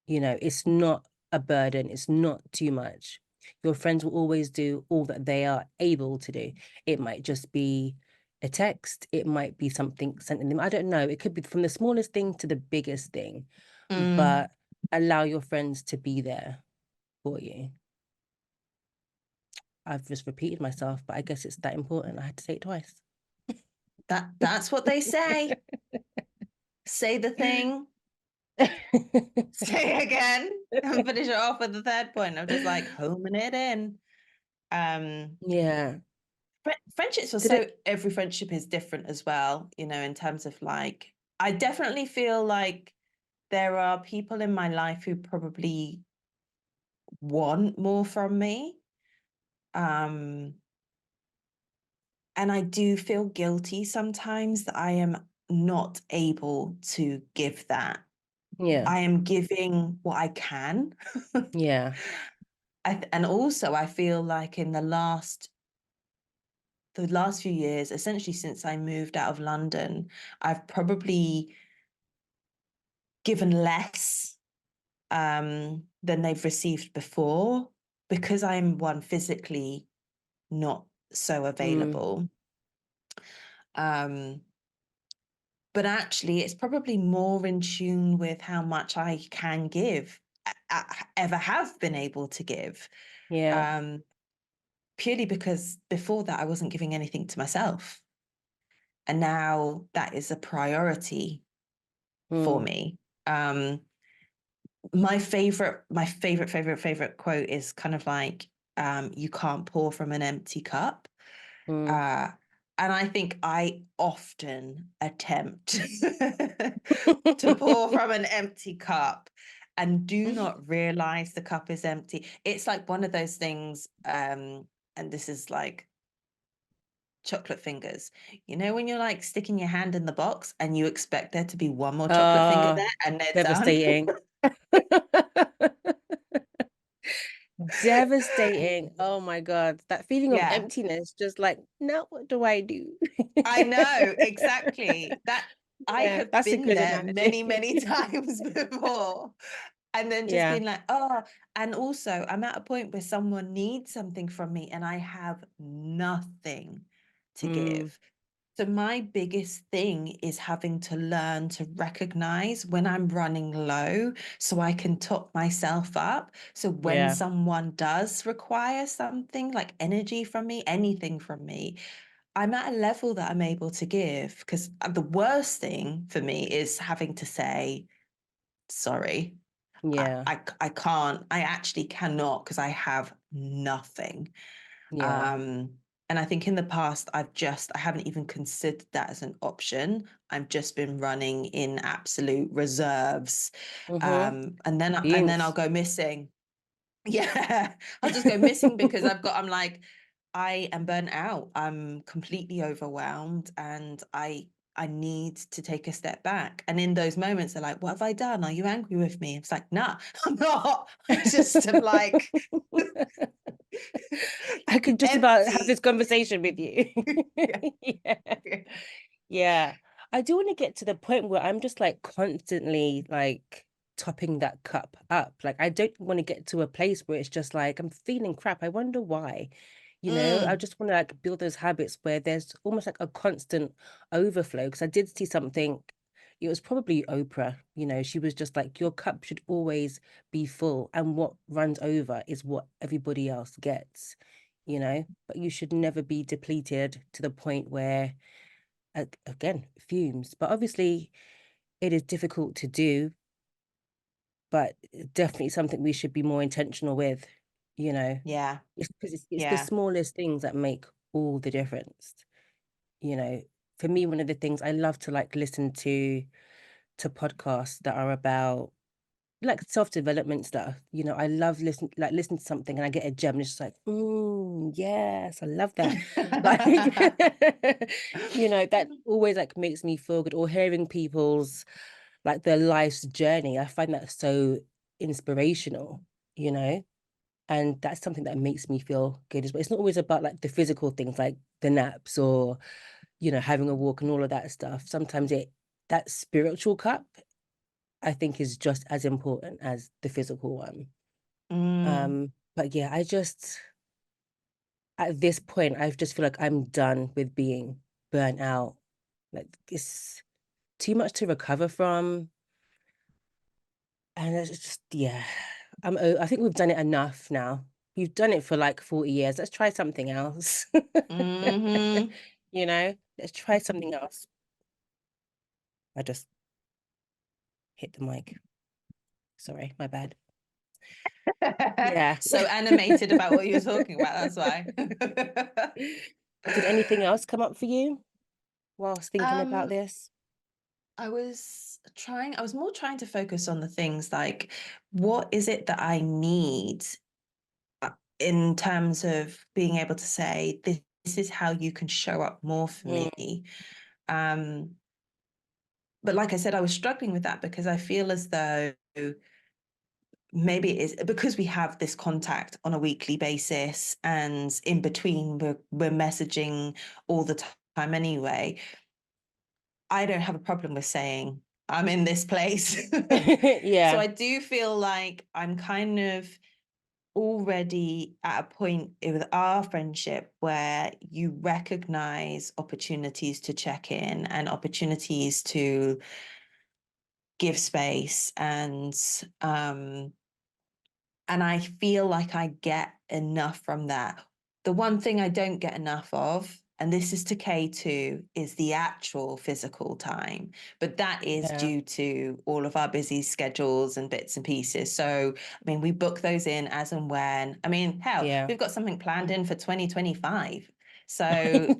It's not a burden, it's not too much. Your friends will always do all that they are able to do. It might just be a text, it might be something sent in them. I don't know. It could be from the smallest thing to the biggest thing, but allow your friends to be there for you. I've just repeated myself, but I guess it's that important. I had to say it twice. That's what they say. Say the thing, say it again, and finish it off with the third point. I'm just like homing it in. Yeah. Friendships are Did so, it? every friendship is different as well, you know, in terms of like, I definitely feel like there are people in my life who probably want more from me. And I do feel guilty sometimes that I am not able to give that. Yeah. I am giving what I can. Yeah. And also I feel like in the last few years, essentially since I moved out of London, I've probably given less than they've received before, because I'm one, physically not so available. But actually it's probably more in tune with how much I can give, ever have been able to give. Yeah. Purely because before that I wasn't giving anything to myself, and now that is a priority for me. My favorite quote is kind of like, you can't pour from an empty cup. And I think I often attempt to pour from an empty cup and do not realize the cup is empty. It's like one of those things, and this is like chocolate fingers. You know, when you're like sticking your hand in the box and you expect there to be one more chocolate finger there and they're Devastating. done. Devastating. Oh my God. That feeling of Yeah, emptiness, just like, now what do I do? I know, exactly. That I Yeah, have that's a been good there analogy. many, many times before. And then just Yeah. being like, oh, and also I'm at a point where someone needs something from me and I have nothing to give. So my biggest thing is having to learn to recognize when I'm running low so I can top myself up. So when Yeah. someone does require something like energy from me, anything from me, I'm at a level that I'm able to give. Because the worst thing for me is having to say, sorry, Yeah. I can't, I actually cannot, because I have nothing. Yeah. And I think in the past, I haven't even considered that as an option. I've just been running in absolute reserves. And then I'll Fumes. go missing. Yeah, I'll just go missing because I'm like, I am burnt out. I'm completely overwhelmed and I need to take a step back. And in those moments, they're like, what have I done? Are you angry with me? It's like, nah, I'm not. I just am like I could just about have this empty. conversation with you. Yeah. Yeah. Yeah. I do want to get to the point where I'm just like constantly like topping that cup up. Like I don't want to get to a place where it's just like I'm feeling crap. I wonder why. I Mm. just want to like build those habits where there's almost like a constant overflow. Because I did see something, it was probably Oprah, she was just like, your cup should always be full, and what runs over is what everybody else gets, but you should never be depleted to the point where, again, fumes. But obviously, it is difficult to do, but definitely something we should be more intentional with, you know. Yeah. It's because it's the Yeah. smallest things that make all the difference, you know. For me, one of the things I love to like listen to podcasts that are about like self-development stuff. I love listening to something and I get a gem and it's just like, yes, I love that. Like, that always like makes me feel good. Or hearing people's like their life's journey. I find that so inspirational, you know, and that's something that makes me feel good as well. It's not always about like the physical things like the naps or, having a walk and all of that stuff. Sometimes that spiritual cup I think is just as important as the physical one. Mm. But yeah, at this point, I just feel like I'm done with being burnt out. Like it's too much to recover from. And it's just, yeah, I think we've done it enough now. you've done it for like 40 years. Let's try something else. Mm-hmm. You know, let's try something else. I just hit the mic. Sorry, my bad. Yeah. So animated about what you were talking about, that's why. Did anything else come up for you whilst thinking about Um, this? I was more trying to focus on the things like, what is it that I need in terms of being able to say, this is how you can show up more for me. But like I said, I was struggling with that because I feel as though maybe it is because we have this contact on a weekly basis, and in between we're messaging all the time anyway. I don't have a problem with saying I'm in this place. So Yeah. I do feel like I'm kind of already at a point with our friendship where you recognize opportunities to check in and opportunities to give space, and I feel like I get enough from that. The one thing I don't get enough of, and this is to K2, is the actual physical time. But that is Yeah. due to all of our busy schedules and bits and pieces. So, I mean, we book those in as and when. I mean, hell, Yeah. we've got something planned in for 2025. So,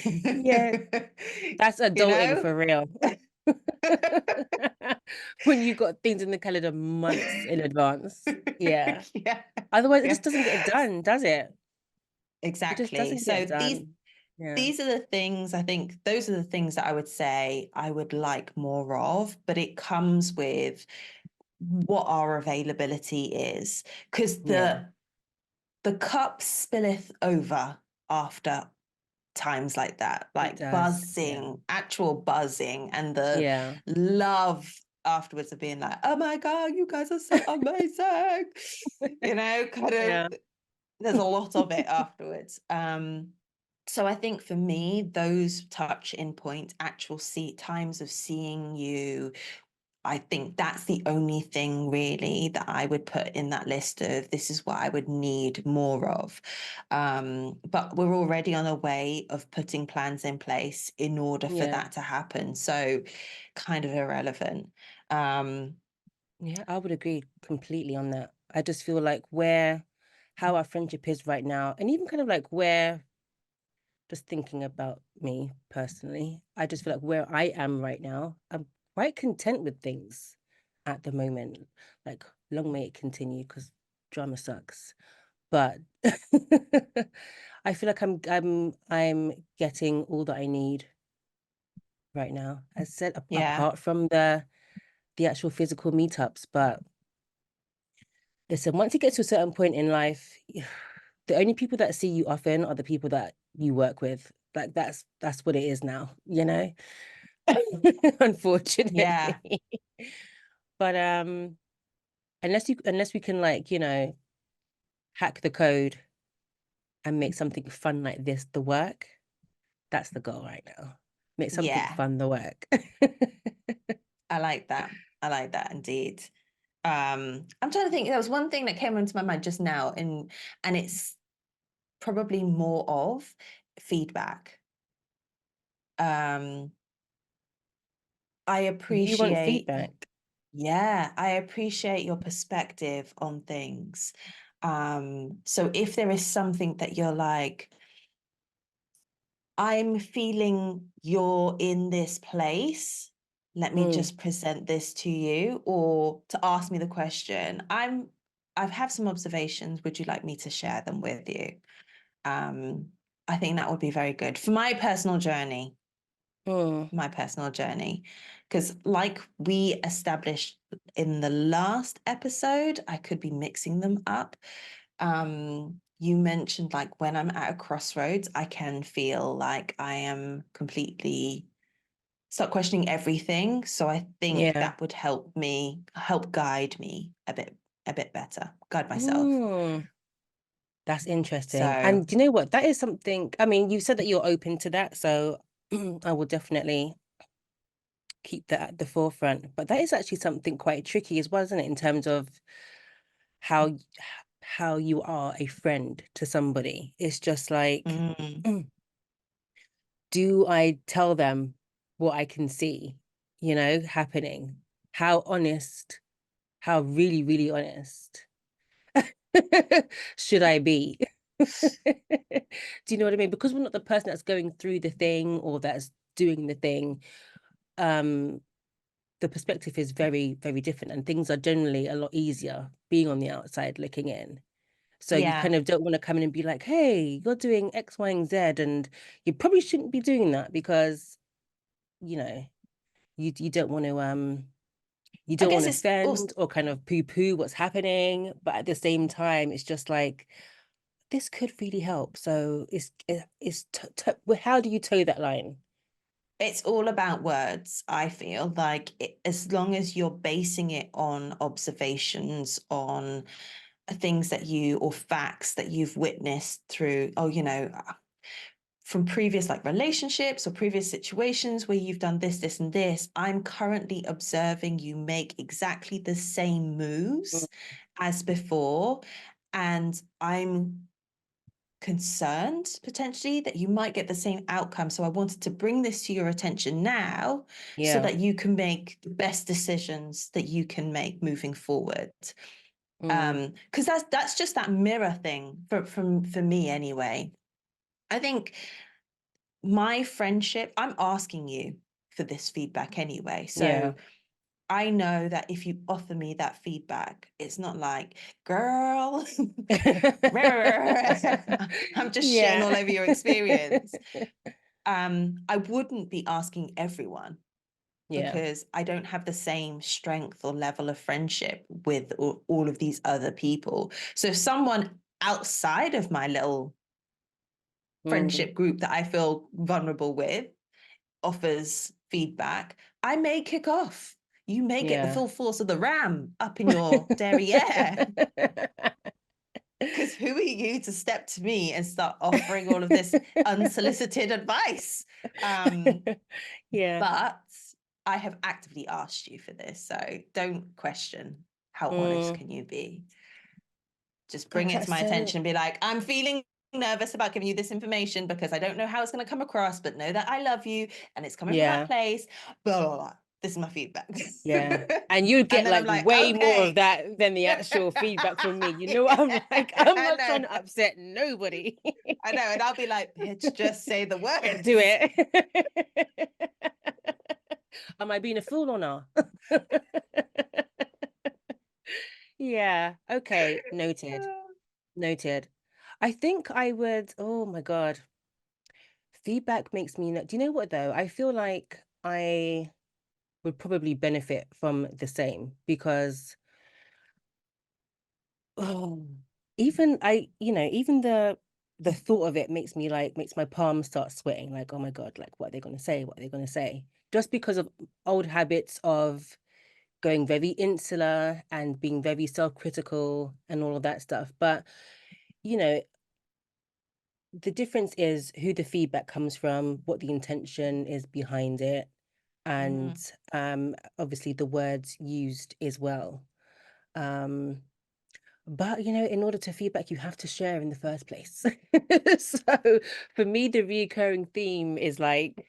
Yeah, that's you adulting know? for real. When you got things in the calendar months in advance. Yeah. Yeah. Otherwise, it Yeah. just doesn't get done, does it? It just Exactly. doesn't So get done. Yeah. these are the things, I think those are the things that I would say I would like more of, but it comes with what our availability is, because Yeah, the cup spilleth over after times like that, it like does. Yeah. buzzing, actual buzzing, and the Yeah. love afterwards of being like, oh my God, you guys are so amazing. Kind of Yeah. there's a lot of it afterwards. So I think for me, those touch in points, actual times of seeing you, I think that's the only thing really that I would put in that list of this is what I would need more of. But we're already on a way of putting plans in place in order for Yeah. that to happen. So kind of irrelevant. Um, Yeah, I would agree completely on that. I just feel like how our friendship is right now, and even kind of like just thinking about me personally, I just feel like where I am right now, I'm quite content with things at the moment. Like, long may it continue because drama sucks. But I feel like I'm getting all that I need right now. As I said, yeah, apart from the actual physical meetups. But listen, once you get to a certain point in life, the only people that see you often are the people that you work with. Like that's what it is now, you know? yeah, Unfortunately. But unless we can, like, hack the code and make something fun like this the work, that's the goal right now. Make something yeah. fun the work. I like that. I like that indeed. I'm trying to think. There was one thing that came into my mind just now, and it's probably more of feedback. Um, I You want appreciate, feedback? yeah, I appreciate your perspective on things. So if there is something that you're like, I'm feeling you're in this place. Let me Mm, just present this to you, or to ask me the question. I've had some observations. Would you like me to share them with you? Um, I think that would be very good for my personal journey. mm, My personal journey, because like we established in the last episode, I could be mixing them up. You mentioned like when I'm at a crossroads, I can feel like I am completely start questioning everything. So I think yeah. that would help guide me a bit better, guide myself. Mm. That's interesting. So And do you know what? That is something, I mean, you said that you're open to that, so I will definitely keep that at the forefront. But that is actually something quite tricky as well, isn't it? In terms of how how you are a friend to somebody. It's just like, do I tell them what I can see, happening? How honest, how really, really honest should I be? Do you know what I mean? Because we're not the person that's going through the thing or that's doing the thing. The perspective is very, very different, and things are generally a lot easier being on the outside looking in. So you Yeah. kind of don't want to come in and be like, hey, you're doing X, Y, and Z, and you probably shouldn't be doing that because, you know, you don't want to you I don't want guess to it's also, offend or kind of poo-poo what's happening, but at the same time, it's just like this could really help. So how do you toe that line? it's all about words. I feel like as long as you're basing it on observations, on things that you or facts that you've witnessed through, from previous like relationships or previous situations where you've done this, this, and this. I'm currently observing you make exactly the same Mm, moves as before. And I'm concerned potentially that you might get the same outcome. So I wanted to bring this to your attention now so yeah. that you can make the best decisions that you can make moving forward. Mm, Because that's just that mirror thing for me anyway. I think my friendship, I'm asking you for this feedback anyway. yeah. So I know that if you offer me that feedback, it's not like, girl, I'm just shitting Yeah. all over your experience. I wouldn't be asking everyone Yeah. because I don't have the same strength or level of friendship with all of these other people. So if someone outside of my little Mm, friendship group that I feel vulnerable with offers feedback, I may kick off. You may get the yeah. full force of the ram up in your derriere. Because who are you to step to me and start offering all of this unsolicited advice? Yeah. But I have actively asked you for this, so don't question how honest Mm. can you be. Just bring God, it to that's my so, attention and be like, I'm feeling nervous about giving you this information because I don't know how it's going to come across, but know that I love you and it's coming from that yeah. place. Blah, blah, blah. This is my feedback. Yeah. And you And get then I'm like like, way more of okay. that than the actual feedback from me. You know what I'm like? I'm I not know. trying to upset nobody. I know. And I'll be like, bitch, just say the Do words. it. Am I being a fool or not? Yeah. Okay. Noted. Noted. I think I would, oh my God. Feedback makes me, do you know what though? I feel like I would probably benefit from the same because oh, even even the thought of it makes my palms start sweating, like, oh my God, like what are they gonna say? What are they gonna say? Just because of old habits of going very insular and being very self-critical and all of that stuff. But you know, the difference is who the feedback comes from, what the intention is behind it, and Mm, obviously the words used as well. Um, but in order to feedback, you have to share in the first place. So for me, the recurring theme is like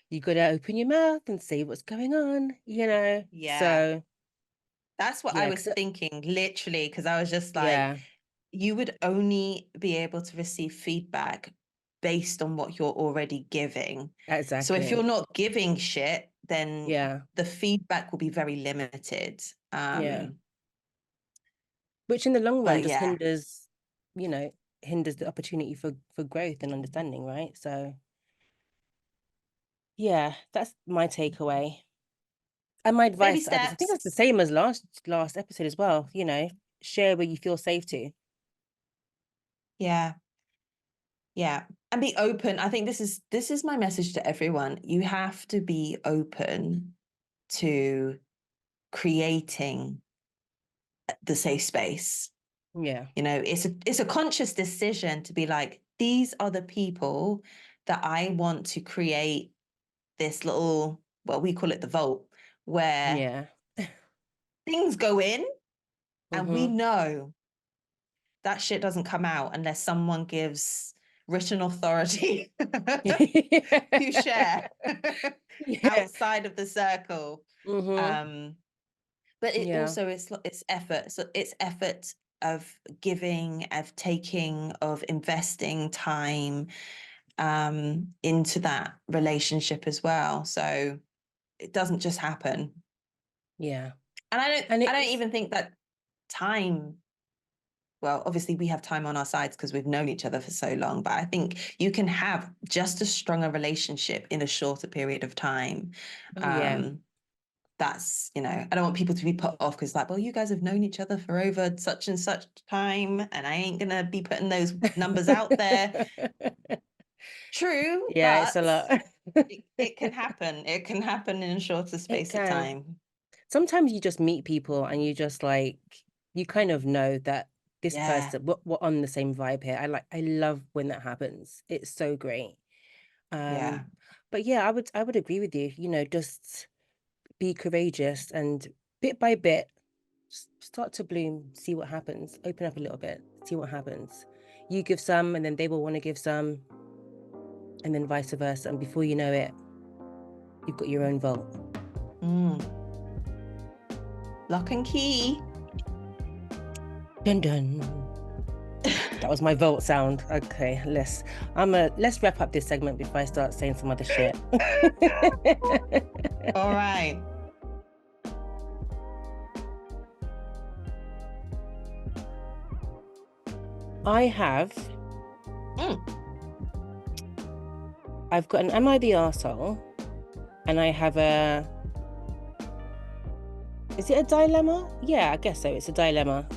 you gotta open your mouth and say what's going on. yeah. So That's what I yeah, was thinking, literally, because I was just like, yeah, you would only be able to receive feedback based on what you're already giving. So if you're exactly. not giving shit, then Yeah, the feedback will be very limited. yeah. Which in the long run But just yeah, you know, hinders the opportunity for growth and understanding, right? So yeah, that's my takeaway. And my baby advice to others, I think steps. that's the same as last episode as well. Share where you feel safe to. Yeah, yeah. And be open. I think this is my message to everyone. You have to be open to creating the safe space. Yeah, It's a conscious decision to be like, these are the people that I want to create this little, well, we call it the vault, where yeah. things go in and we Mm-hmm. know that shit doesn't come out unless someone gives written authority to share outside of the circle. But it also it's effort. So it's effort of giving, of taking, of investing time into that relationship as well. So it doesn't just happen. Yeah. And I don't even think that time, well, obviously we have time on our sides because we've known each other for so long, but I think you can have just as strong a relationship in a shorter period of time. That's, you know, I don't want people to be put off because like, well, you guys have known each other for over such and such time and I ain't gonna be putting those numbers out there. True, yeah, but it's a lot. it can happen. It can happen in a shorter space of time. Sometimes you just meet people and you just like, you kind of know that this person, we're on the same vibe here. I love when that happens. It's so great. But yeah, I would agree with you. You know, just be courageous and bit by bit, start to bloom, see what happens. Open up a little bit, see what happens. You give some and then they will want to give some, and then vice versa. And before you know it, you've got your own vault. Lock and key. Dun dun. That was my vault sound. Okay, let's wrap up this segment before I start saying some other shit. All right. I've got an Am I the Arsehole? And I have is it a dilemma? Yeah, I guess so. It's a dilemma.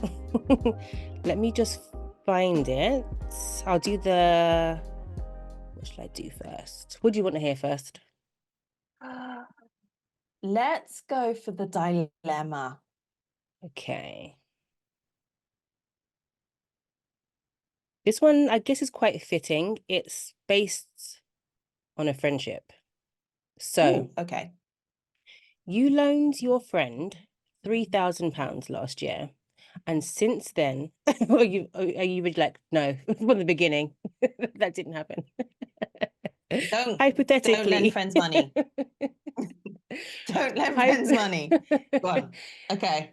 Let me just find it. I'll do what should I do first? What do you want to hear first? Let's go for the dilemma. Okay. This one, I guess, is quite fitting. It's based on a friendship. So, okay. You loaned your friend £3,000 last year, and since then, are you really like, no, from the beginning, that didn't happen. Hypothetically, don't lend friends money. Don't lend friends money. Go on. Okay.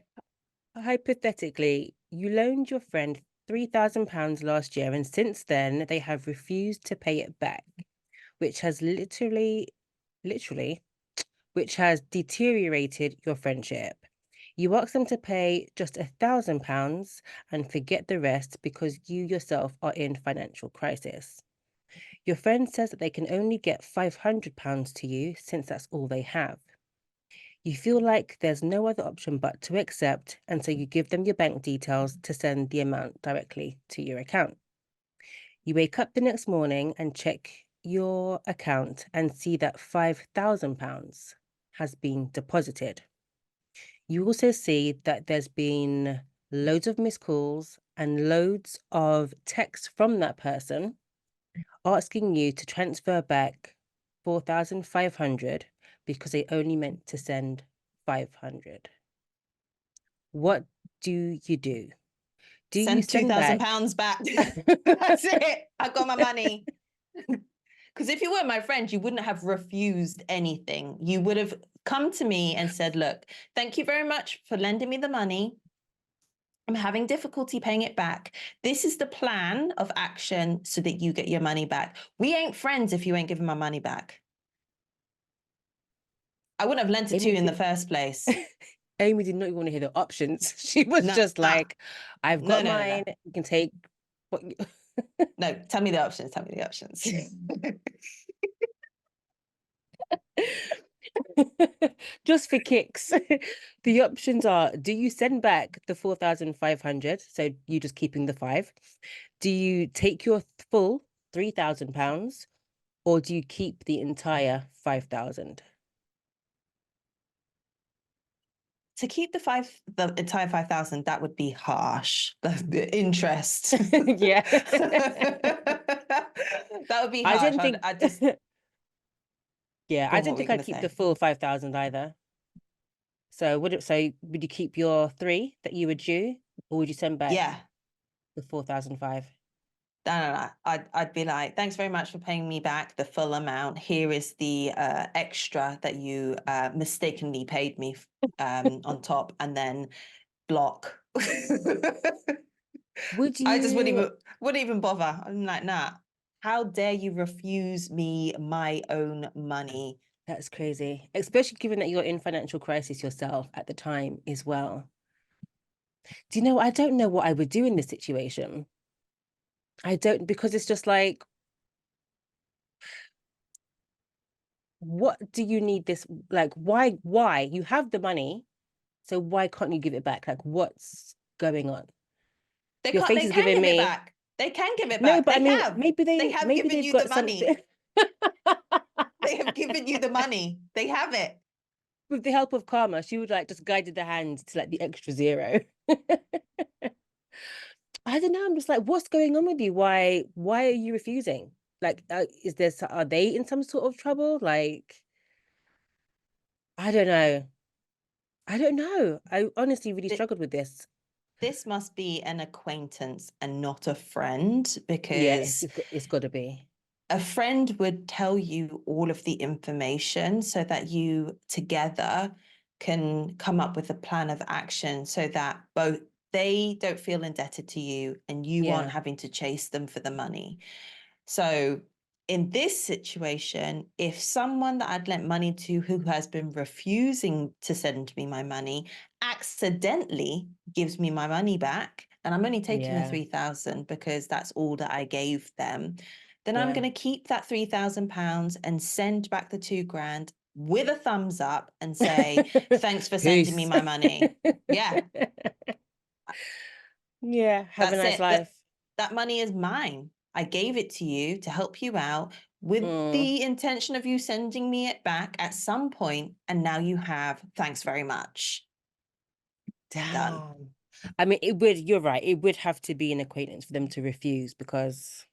Hypothetically, you loaned your friend £3,000 last year, and since then they have refused to pay it back, which has literally, which has deteriorated your friendship. You ask them to pay just £1,000 and forget the rest because you yourself are in financial crisis. Your friend says that they can only get £500 to you since that's all they have. You feel like there's no other option but to accept, and so you give them your bank details to send the amount directly to your account. You wake up the next morning and check your account and see that £5,000 has been deposited. You also see that there's been loads of missed calls and loads of texts from that person asking you to transfer back 4,500 because they only meant to send 500. What do you do? Do you send £2,000 back? That's it. I got my money. Because if you were my friend, you wouldn't have refused anything. You would have come to me and said, look, thank you very much for lending me the money. I'm having difficulty paying it back. This is the plan of action so that you get your money back. We ain't friends if you ain't giving my money back. I wouldn't have lent it to you in the first place. Amy did not even want to hear the options. She was just like, I've got mine. No. You can take what you... No, tell me the options. Tell me the options. Just for kicks. The options are, do you send back the 4,500? So you just keeping the 5? Do you take your full £3,000 or do you keep the entire 5,000? To keep the entire 5,000, that would be harsh. The interest. Yeah. That would be harsh. I didn't think... I just... Yeah, I didn't think I'd keep the full 5,000 either. So would you keep your 3 that you were due, or would you send back? Yeah. The 4,005. No. I'd be like, thanks very much for paying me back the full amount. Here is the extra that you mistakenly paid me on top, and then block. Would I just you? wouldn't even bother. I'm like, nah. How dare you refuse me my own money? That's crazy, especially given that you're in financial crisis yourself at the time as well. Do you know? I don't know what I would do in this situation. I don't, because it's just like, what do you need this? Like, why? You have the money, so why can't you give it back? Like, what's going on? They Your can't. face They is can giving give it me back. They can give it no, back. but I They mean, have. They have maybe given they've you the got money. something They have given you the money. They have it. with the help of karma. She would like just guided the hand to like the extra zero. I don't know. I'm just like, what's going on with you? Why are you refusing? Like, are they in some sort of trouble? Like, I don't know. I don't know. I honestly really struggled with this. This must be an acquaintance and not a friend, Yeah, because it's got to be. a friend would tell you all of the information so that you together can come up with a plan of action, so that both they don't feel indebted to you and you aren't Yeah, having to chase them for the money. So in this situation, if someone that I'd lent money to who has been refusing to send me my money accidentally gives me my money back, and I'm only taking the yeah, 3,000 because that's all that I gave them, then I'm yeah. going to keep that £3,000 and send back the 2 grand with a thumbs up and say, thanks for sending me Peace. my money. Yeah, Yeah, have a that's nice it. life. That money is mine. I gave it to you to help you out with Mm, the intention of you sending me it back at some point, and now you have. Thanks very much. Done. damn. I mean, you're right. It would have to be an acquaintance for them to refuse because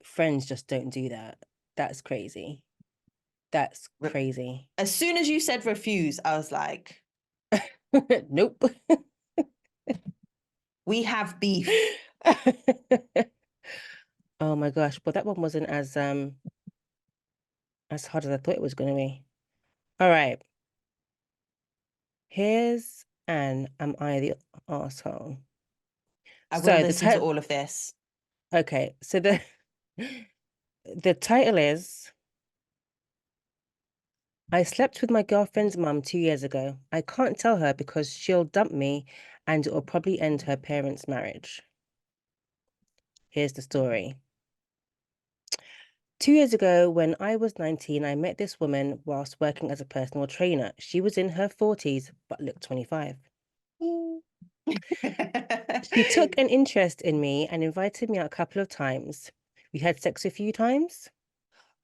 friends just don't do that. That's crazy. That's crazy. As soon as you said refuse, I was like, Nope. we have beef. Oh my gosh, but that one wasn't as hard as I thought it was going to be. All right. Here's an Am I the Asshole? I will So the listen to title, all of this. okay, so the title is I slept with my girlfriend's mum 2 years ago. I can't tell her because she'll dump me and it will probably end her parents' marriage. Here's the story. 2 years ago, when I was 19, I met this woman whilst working as a personal trainer. She was in her 40s, but looked 25. She took an interest in me and invited me out a couple of times. We had sex a few times.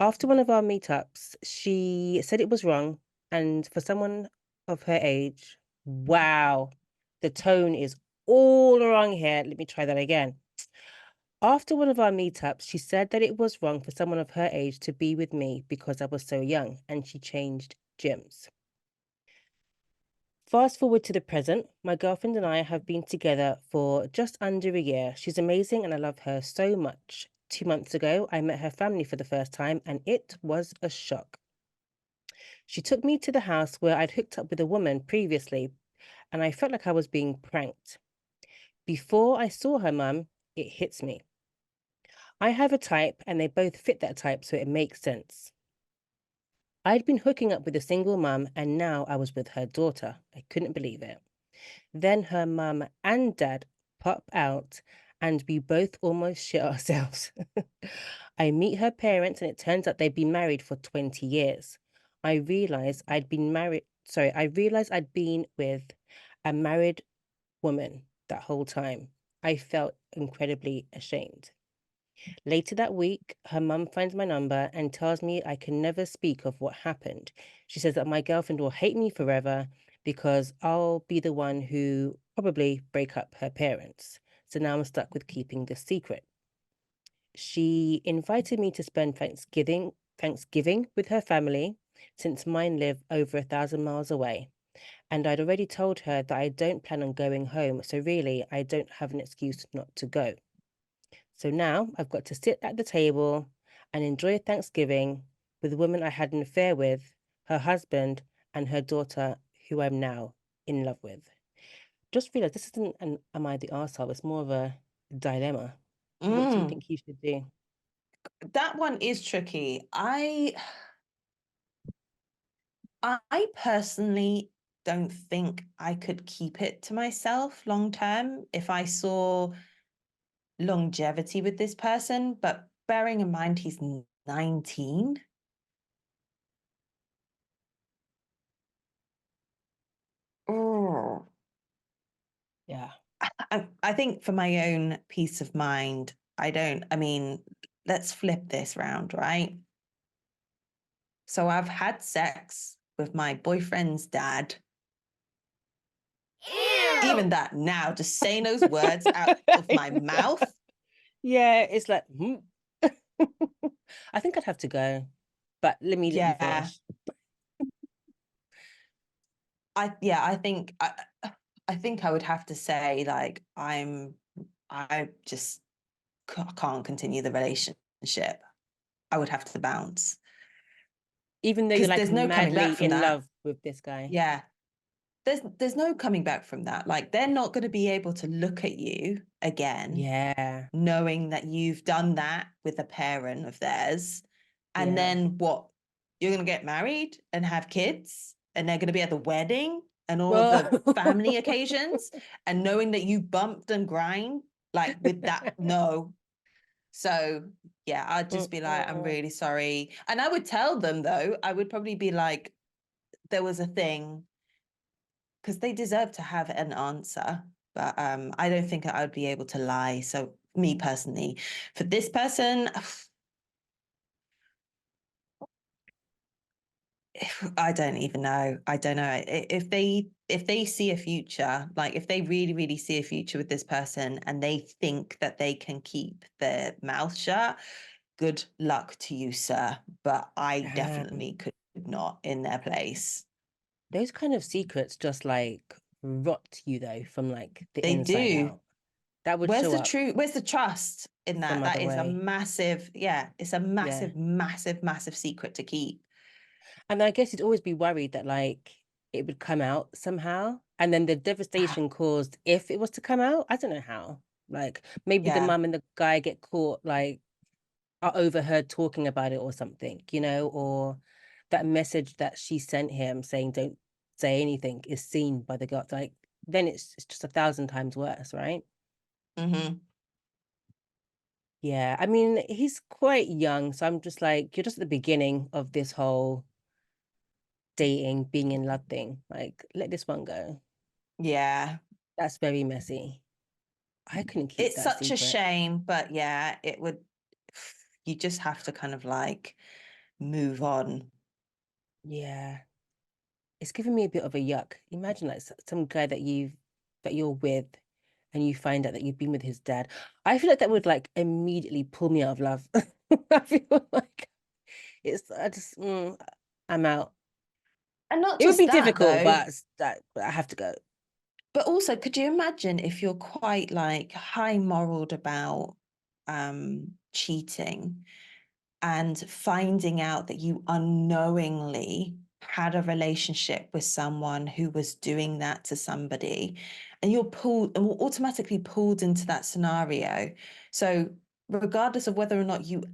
After one of our meetups, she said it was wrong. And for someone of her age, wow, the tone is all wrong here. Let me try that again. After one of our meetups, she said that it was wrong for someone of her age to be with me because I was so young, and she changed gyms. Fast forward to the present, my girlfriend and I have been together for just under a year. She's amazing and I love her so much. 2 months ago, I met her family for the first time and it was a shock. She took me to the house where I'd hooked up with a woman previously and I felt like I was being pranked. Before I saw her mum, it hits me. I have a type and they both fit that type, so it makes sense. I'd been hooking up with a single mum and now I was with her daughter. I couldn't believe it. Then her mum and dad pop out and we both almost shit ourselves. I meet her parents and it turns out they'd been married for 20 years. I realized I'd been with a married woman that whole time. I felt incredibly ashamed. Later that week, her mum finds my number and tells me I can never speak of what happened. She says that my girlfriend will hate me forever because I'll be the one who probably break up her parents. So now I'm stuck with keeping this secret. She invited me to spend Thanksgiving with her family since mine live over 1,000 miles away. And I'd already told her that I don't plan on going home, so really, I don't have an excuse not to go. So now I've got to sit at the table and enjoy Thanksgiving with the woman I had an affair with, her husband, and her daughter, who I'm now in love with. Just realised this isn't an am I the arsehole? It's more of a dilemma. What do you think you should do? That one is tricky. I personally don't think I could keep it to myself long term if I saw longevity with this person, but bearing in mind he's 19. Oh, Yeah. I think for my own peace of mind, I mean, let's flip this round, right? So I've had sex with my boyfriend's dad. Ew! Even that now, just saying those words out of my mouth. Yeah, it's like, I think I'd have to go, but let you finish. I think I would have to say like I just can't continue the relationship. I would have to bounce. Even though you're Because like there's no coming back madly from in that. love with this guy. Yeah. There's no coming back from that. Like they're not going to be able to look at you again, Yeah. knowing that you've done that with a parent of theirs. And Yeah. then what? You're going to get married and have kids, and they're going to be at the wedding and all of Well, the family occasions, and knowing that you bumped and grind like with that. No. So yeah, I'd just be like, I'm really sorry. And I would tell them though, I would probably be like, there was a thing, because they deserve to have an answer. But I don't think I would be able to lie. So me personally, for this person, I don't even know. I don't know if they see a future, like if they really really see a future with this person, and they think that they can keep their mouth shut. Good luck to you, sir. But I definitely could not in their place. Those kind of secrets just like rot you though from like the They inside do. out. That would Where's show the up truth? Where's the trust in some that? other That is a way. massive, yeah, it's a Yeah. massive, massive, massive secret to keep. And I guess you'd always be worried that like it would come out somehow. And then the devastation caused if it was to come out, I don't know how. Like maybe the Yeah. mum and the guy get caught like are overheard talking about it or something, or that message that she sent him saying don't say anything is seen by the girl. Like then it's just 1,000 times worse, right? Mm-hmm. Yeah, I mean, he's quite young, so I'm just like, you're just at the beginning of this whole dating, being in love thing. Like, let this one go. Yeah. That's very messy. I couldn't keep It's that such a secret. shame, but yeah, you just have to kind of like move on. Yeah. It's giving me a bit of a yuck. Imagine like some guy that you're with and you find out that you've been with his dad. I feel like that would like immediately pull me out of love. I feel like I'm out. And not It would just be that difficult, though, but I have to go. but also could you imagine if you're quite like high moraled about cheating and finding out that you unknowingly had a relationship with someone who was doing that to somebody, and you're pulled and automatically pulled into that scenario. So regardless of whether or not you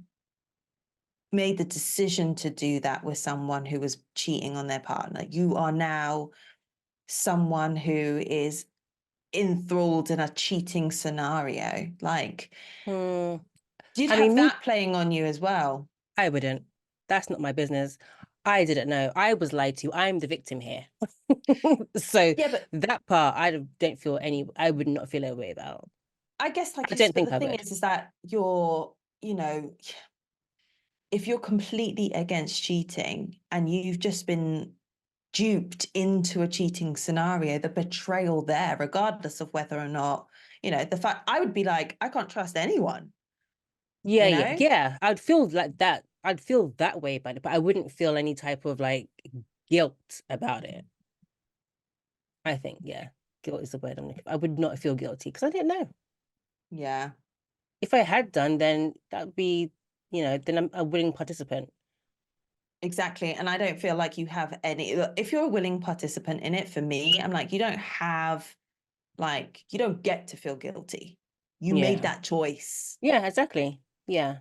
made the decision to do that with someone who was cheating on their partner, you are now someone who is enthralled in a cheating scenario. Like, Hmm. you'd I mean, have me, that playing on you as well. I wouldn't. That's not my business. I didn't know. I was lied to. I'm the victim here. So Yeah, but that part, don't feel I would not feel a way about. I guess I like don't but think the I thing would. is that you're, if you're completely against cheating and you've just been duped into a cheating scenario, the betrayal there, regardless of whether or not, the fact I would be like, I can't trust anyone, Yeah, you yeah, know? yeah. I'd feel like that. I'd feel that way about it, but I wouldn't feel any type of like guilt about it. I think, yeah, guilt is the word I'm looking for. I would not feel guilty because I didn't know. Yeah. If I had done, then that would be, then I'm a willing participant. Exactly. And I don't feel like you have any, if you're a willing participant in it, for me, I'm like, you don't get to feel guilty. You made Yeah. that choice. Yeah, exactly. Yeah,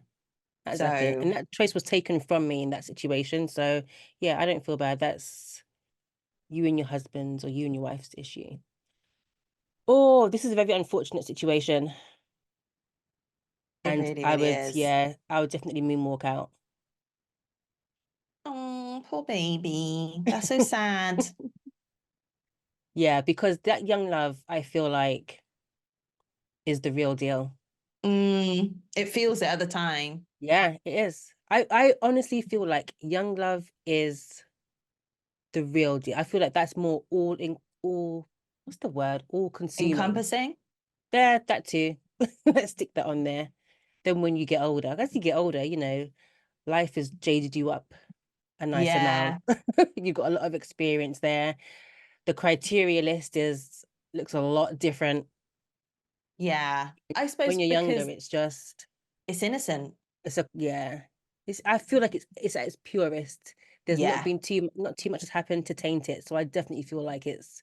exactly. So And that choice was taken from me in that situation. So, yeah, I don't feel bad. That's you and your husband's or you and your wife's issue. Oh, this is a very unfortunate situation. it And really, really is. I would definitely moonwalk out. Oh, poor baby. That's so sad. Yeah, because that young love, I feel like, is the real deal. It feels it at the time. Yeah, it is. I honestly feel like young love is the real deal. I feel like that's more all, what's the word? All consuming. Encompassing. There, that too. Let's stick that on there. Then when you get older, as you get older, life has jaded you up a nice amount. Yeah. You've got a lot of experience there. The criteria list looks a lot different. Yeah. I suppose When you're younger, because it's just it's innocent. it's a yeah. I feel like it's at its purest. There's Yeah. not too much has happened to taint it. So I definitely feel like it's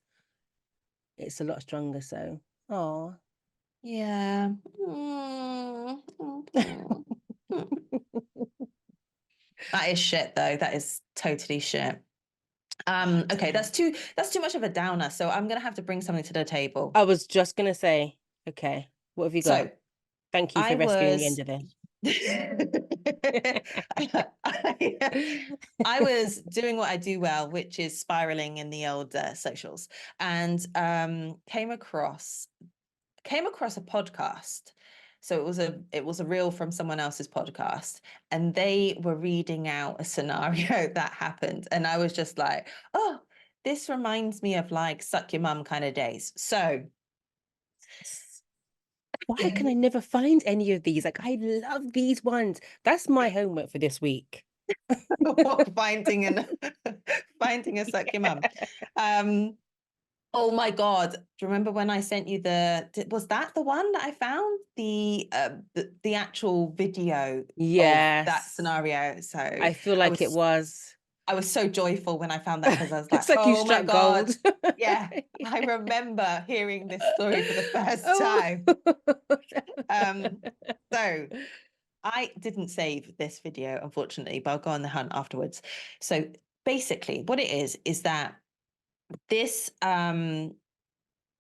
a lot stronger. So oh. Yeah. That is shit though. That is totally shit. Okay, that's too much of a downer. So I'm gonna have to bring something to the table. I was just gonna say, okay, what have you got? So Thank you I for rescuing the was end of it. I was doing what I do well, which is spiraling in the old socials, and came across a podcast. So it was a reel from someone else's podcast, and they were reading out a scenario that happened, and I was just like, oh, this reminds me of like suck your mum kind of days. So Why can I never find any of these? Like, I love these ones. That's my homework for this week. finding an finding a suck your mum. Oh my God. Do you remember when I sent you was that the one that I found? The actual video of that Yes, scenario. So I feel like it was. I was so joyful when I found that because I was like, It's like you oh my struck God. gold. Yeah. I remember hearing this story for the first Oh. time. So I didn't save this video, unfortunately, but I'll go on the hunt afterwards. So basically what it is that this a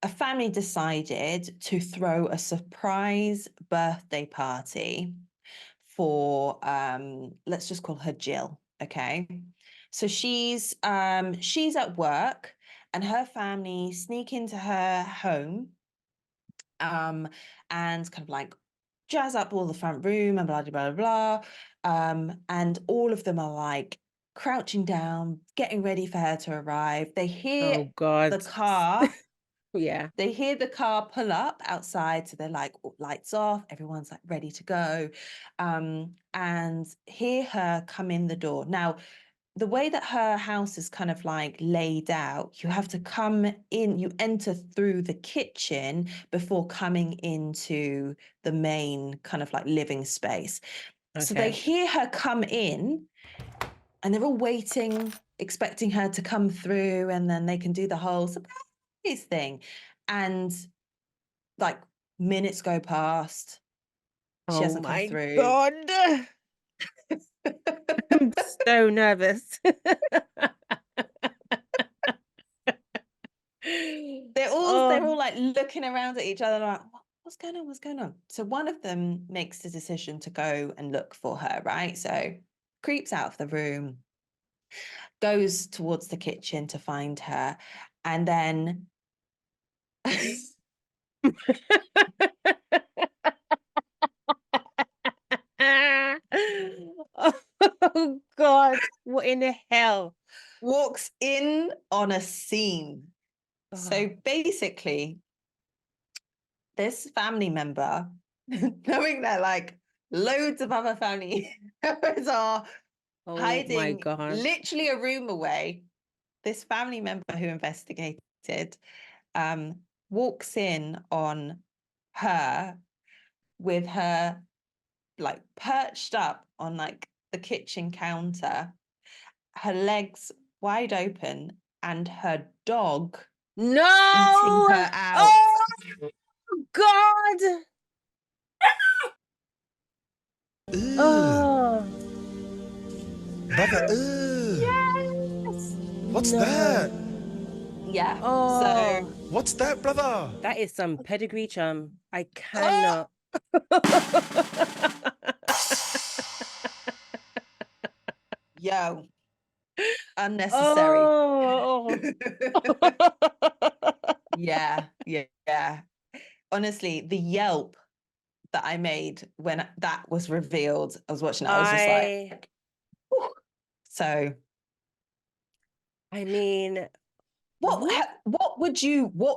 family decided to throw a surprise birthday party for let's just call her Jill. Okay. So she's at work and her family sneak into her home and kind of like jazz up all the front room and blah blah blah blah. And all of them are like crouching down, getting ready for her to arrive. They hear Oh God. the car Yeah. they hear the car pull up outside, so they're like lights off, everyone's like ready to go, and hear her come in the door. Now, the way that her house is kind of like laid out, you have to come in, you enter through the kitchen before coming into the main kind of like living space. So they Okay. hear her come in and they're all waiting, expecting her to come through, and then they can do the whole surprise thing. And like minutes go past, she Oh hasn't come my through. God. I'm so nervous. They're Oh, all like looking around at each other like, what's going on? What's going on? So one of them makes the decision to go and look for her, right? So creeps out of the room, goes towards the kitchen to find her, and then oh God, what in the hell? walks in on a scene. So Oh, basically, this family member, knowing that like loads of other family members are oh my hiding God. literally a room away, this family member who investigated unexpected, walks in on her with her like perched up on like the kitchen counter, her legs wide open, and her dog eating No! her out. Oh God! Oh, Brother, Yes. what's no. that? Yeah. Oh, So What's that, brother? that is some pedigree, chum. I cannot. yo, unnecessary. Oh. Yeah. Honestly, the yelp that I made when that was revealed, I was watching it, I was just like, whew. So I mean, what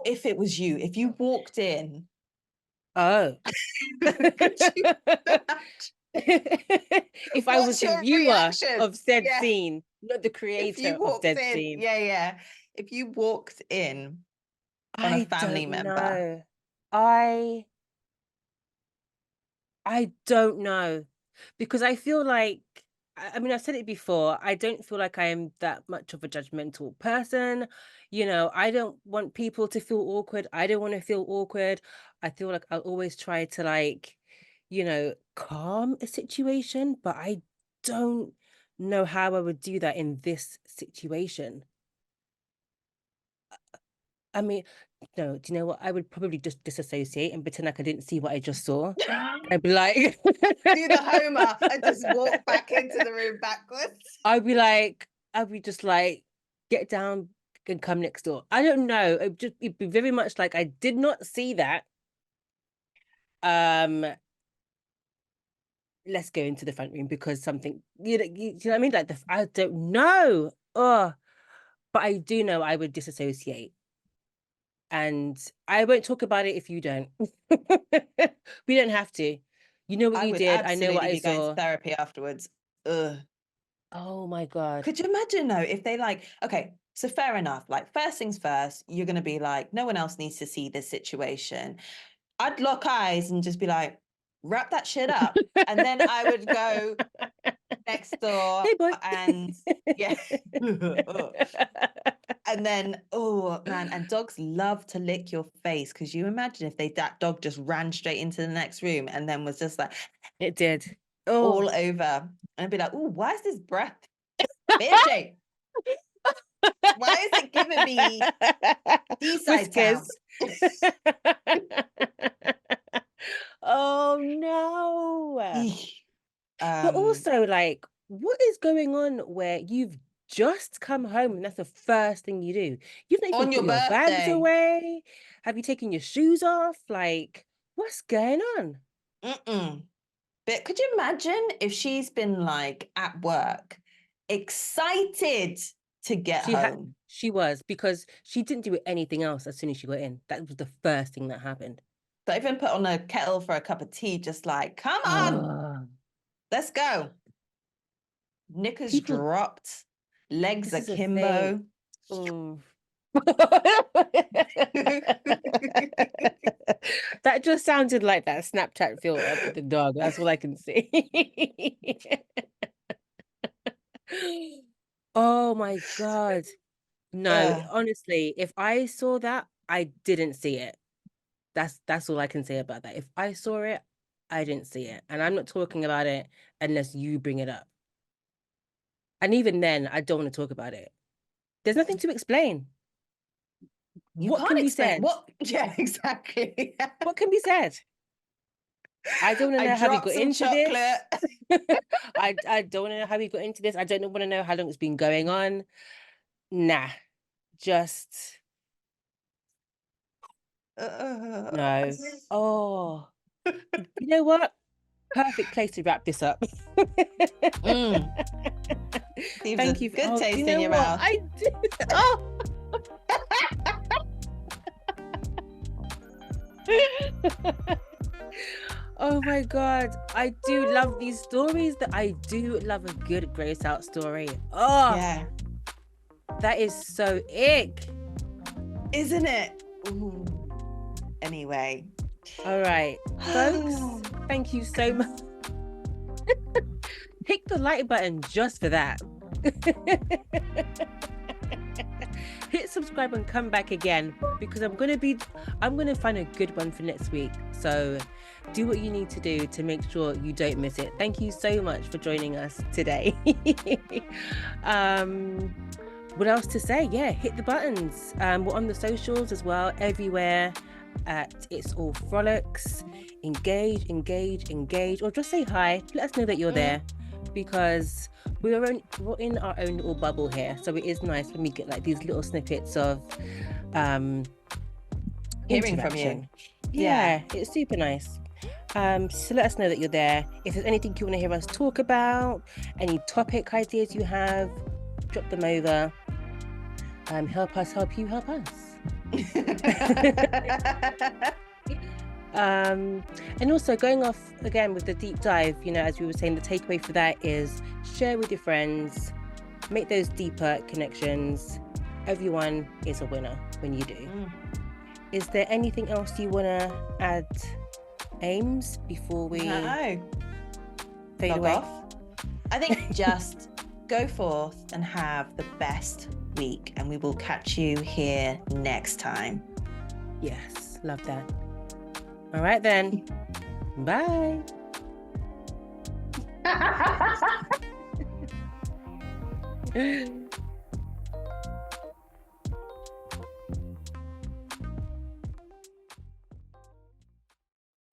if it was you? If you walked in, oh. could you If I was what's the your viewer reaction? of said Yeah. scene, not the If creator you of walked said in, scene. yeah. If you walked in on a I family don't member. know. I don't know, because I feel like, I mean, I've said it before, I don't feel like I am that much of a judgmental person. You know, I don't want people to feel awkward. I don't want to feel awkward. I feel like I'll always try to, like, calm a situation, but I don't know how I would do that in this situation. I mean, no, do you know what? I would probably just disassociate and pretend like I didn't see what I just saw. I'd be like, Do the Homer and just walk back into the room backwards. I'd be just like, get down and come next door. I don't know. It'd be very much like I did not see that. Let's go into the front room because something, you know what I mean? Like I don't know. Oh, but I do know I would disassociate. And I won't talk about it if you don't. We don't have to. You know what I you would did. I know what absolutely I be going to saw. therapy afterwards. Ugh. Oh my God. Could you imagine though, if they like, okay, so fair enough. Like first things first, you're going to be like, no one else needs to see this situation. I'd lock eyes and just be like, wrap that shit up. And then I would go next door Hey, boy. and yeah. And then, oh man, and dogs love to lick your face. Because you imagine if that dog just ran straight into the next room and then was just like It did. all Oh. over. And I'd be like, oh, why is this breath fishy? Why is it giving me seaside Whiskers. sounds? Oh no. But Um, also, like, what is going on where you've just come home and that's the first thing you do? You've not even on put your your bags birthday. away. Have you taken your shoes off? Like, what's going on? But could you imagine if she's been like at work, excited to get home? She was, because she didn't do anything else as soon as she got in. That was the first thing that happened. Don't even put on a kettle for a cup of tea, just like, come on, Oh, let's go. Knickers people, dropped, legs this is a akimbo. thing. Mm. That just sounded like that Snapchat filter with the dog. That's all I can see. Oh my God. No, honestly, if I saw that, I didn't see it. That's all I can say about that. If I saw it, I didn't see it. And I'm not talking about it unless you bring it up. And even then, I don't want to talk about it. There's nothing to explain. You What can't can be explain said? what. Yeah, exactly. What can be said? I don't want to know how we dropped got some into chocolate. this. I don't want to know how we got into this. I don't want to know how long it's been going on. Nah, just no. Oh, you know what? Perfect place to wrap this up. Thank you. Good taste you in know your what? mouth. I did. Oh. Oh my God. I do love these stories. That I do love a good gross out story. Oh, yeah. that is so ick. Isn't it? Ooh. Anyway. All right, folks, thank you so much. Hit the like button just for that. Hit subscribe and come back again, because I'm gonna find a good one for next week. So do what you need to do to make sure you don't miss it. Thank you so much for joining us today. What else to say? Yeah, hit the buttons. We're on the socials as well, everywhere at It's All Frolics. Engage, or just say hi. Let us know that you're there, because we're in our own little bubble here. So it is nice when we get like these little snippets of hearing from you. Yeah, it's super nice. So let us know that you're there. If there's anything you want to hear us talk about, any topic ideas you have, drop them over. Help us help you help us. And also, going off again with the deep dive, as we were saying, the takeaway for that is share with your friends, make those deeper connections. Everyone is a winner when you do. Is there anything else you want to add, Ames, before we fade away? Off? I think just go forth and have the best week, and we will catch you here next time. Yes, love that. All right then. Bye.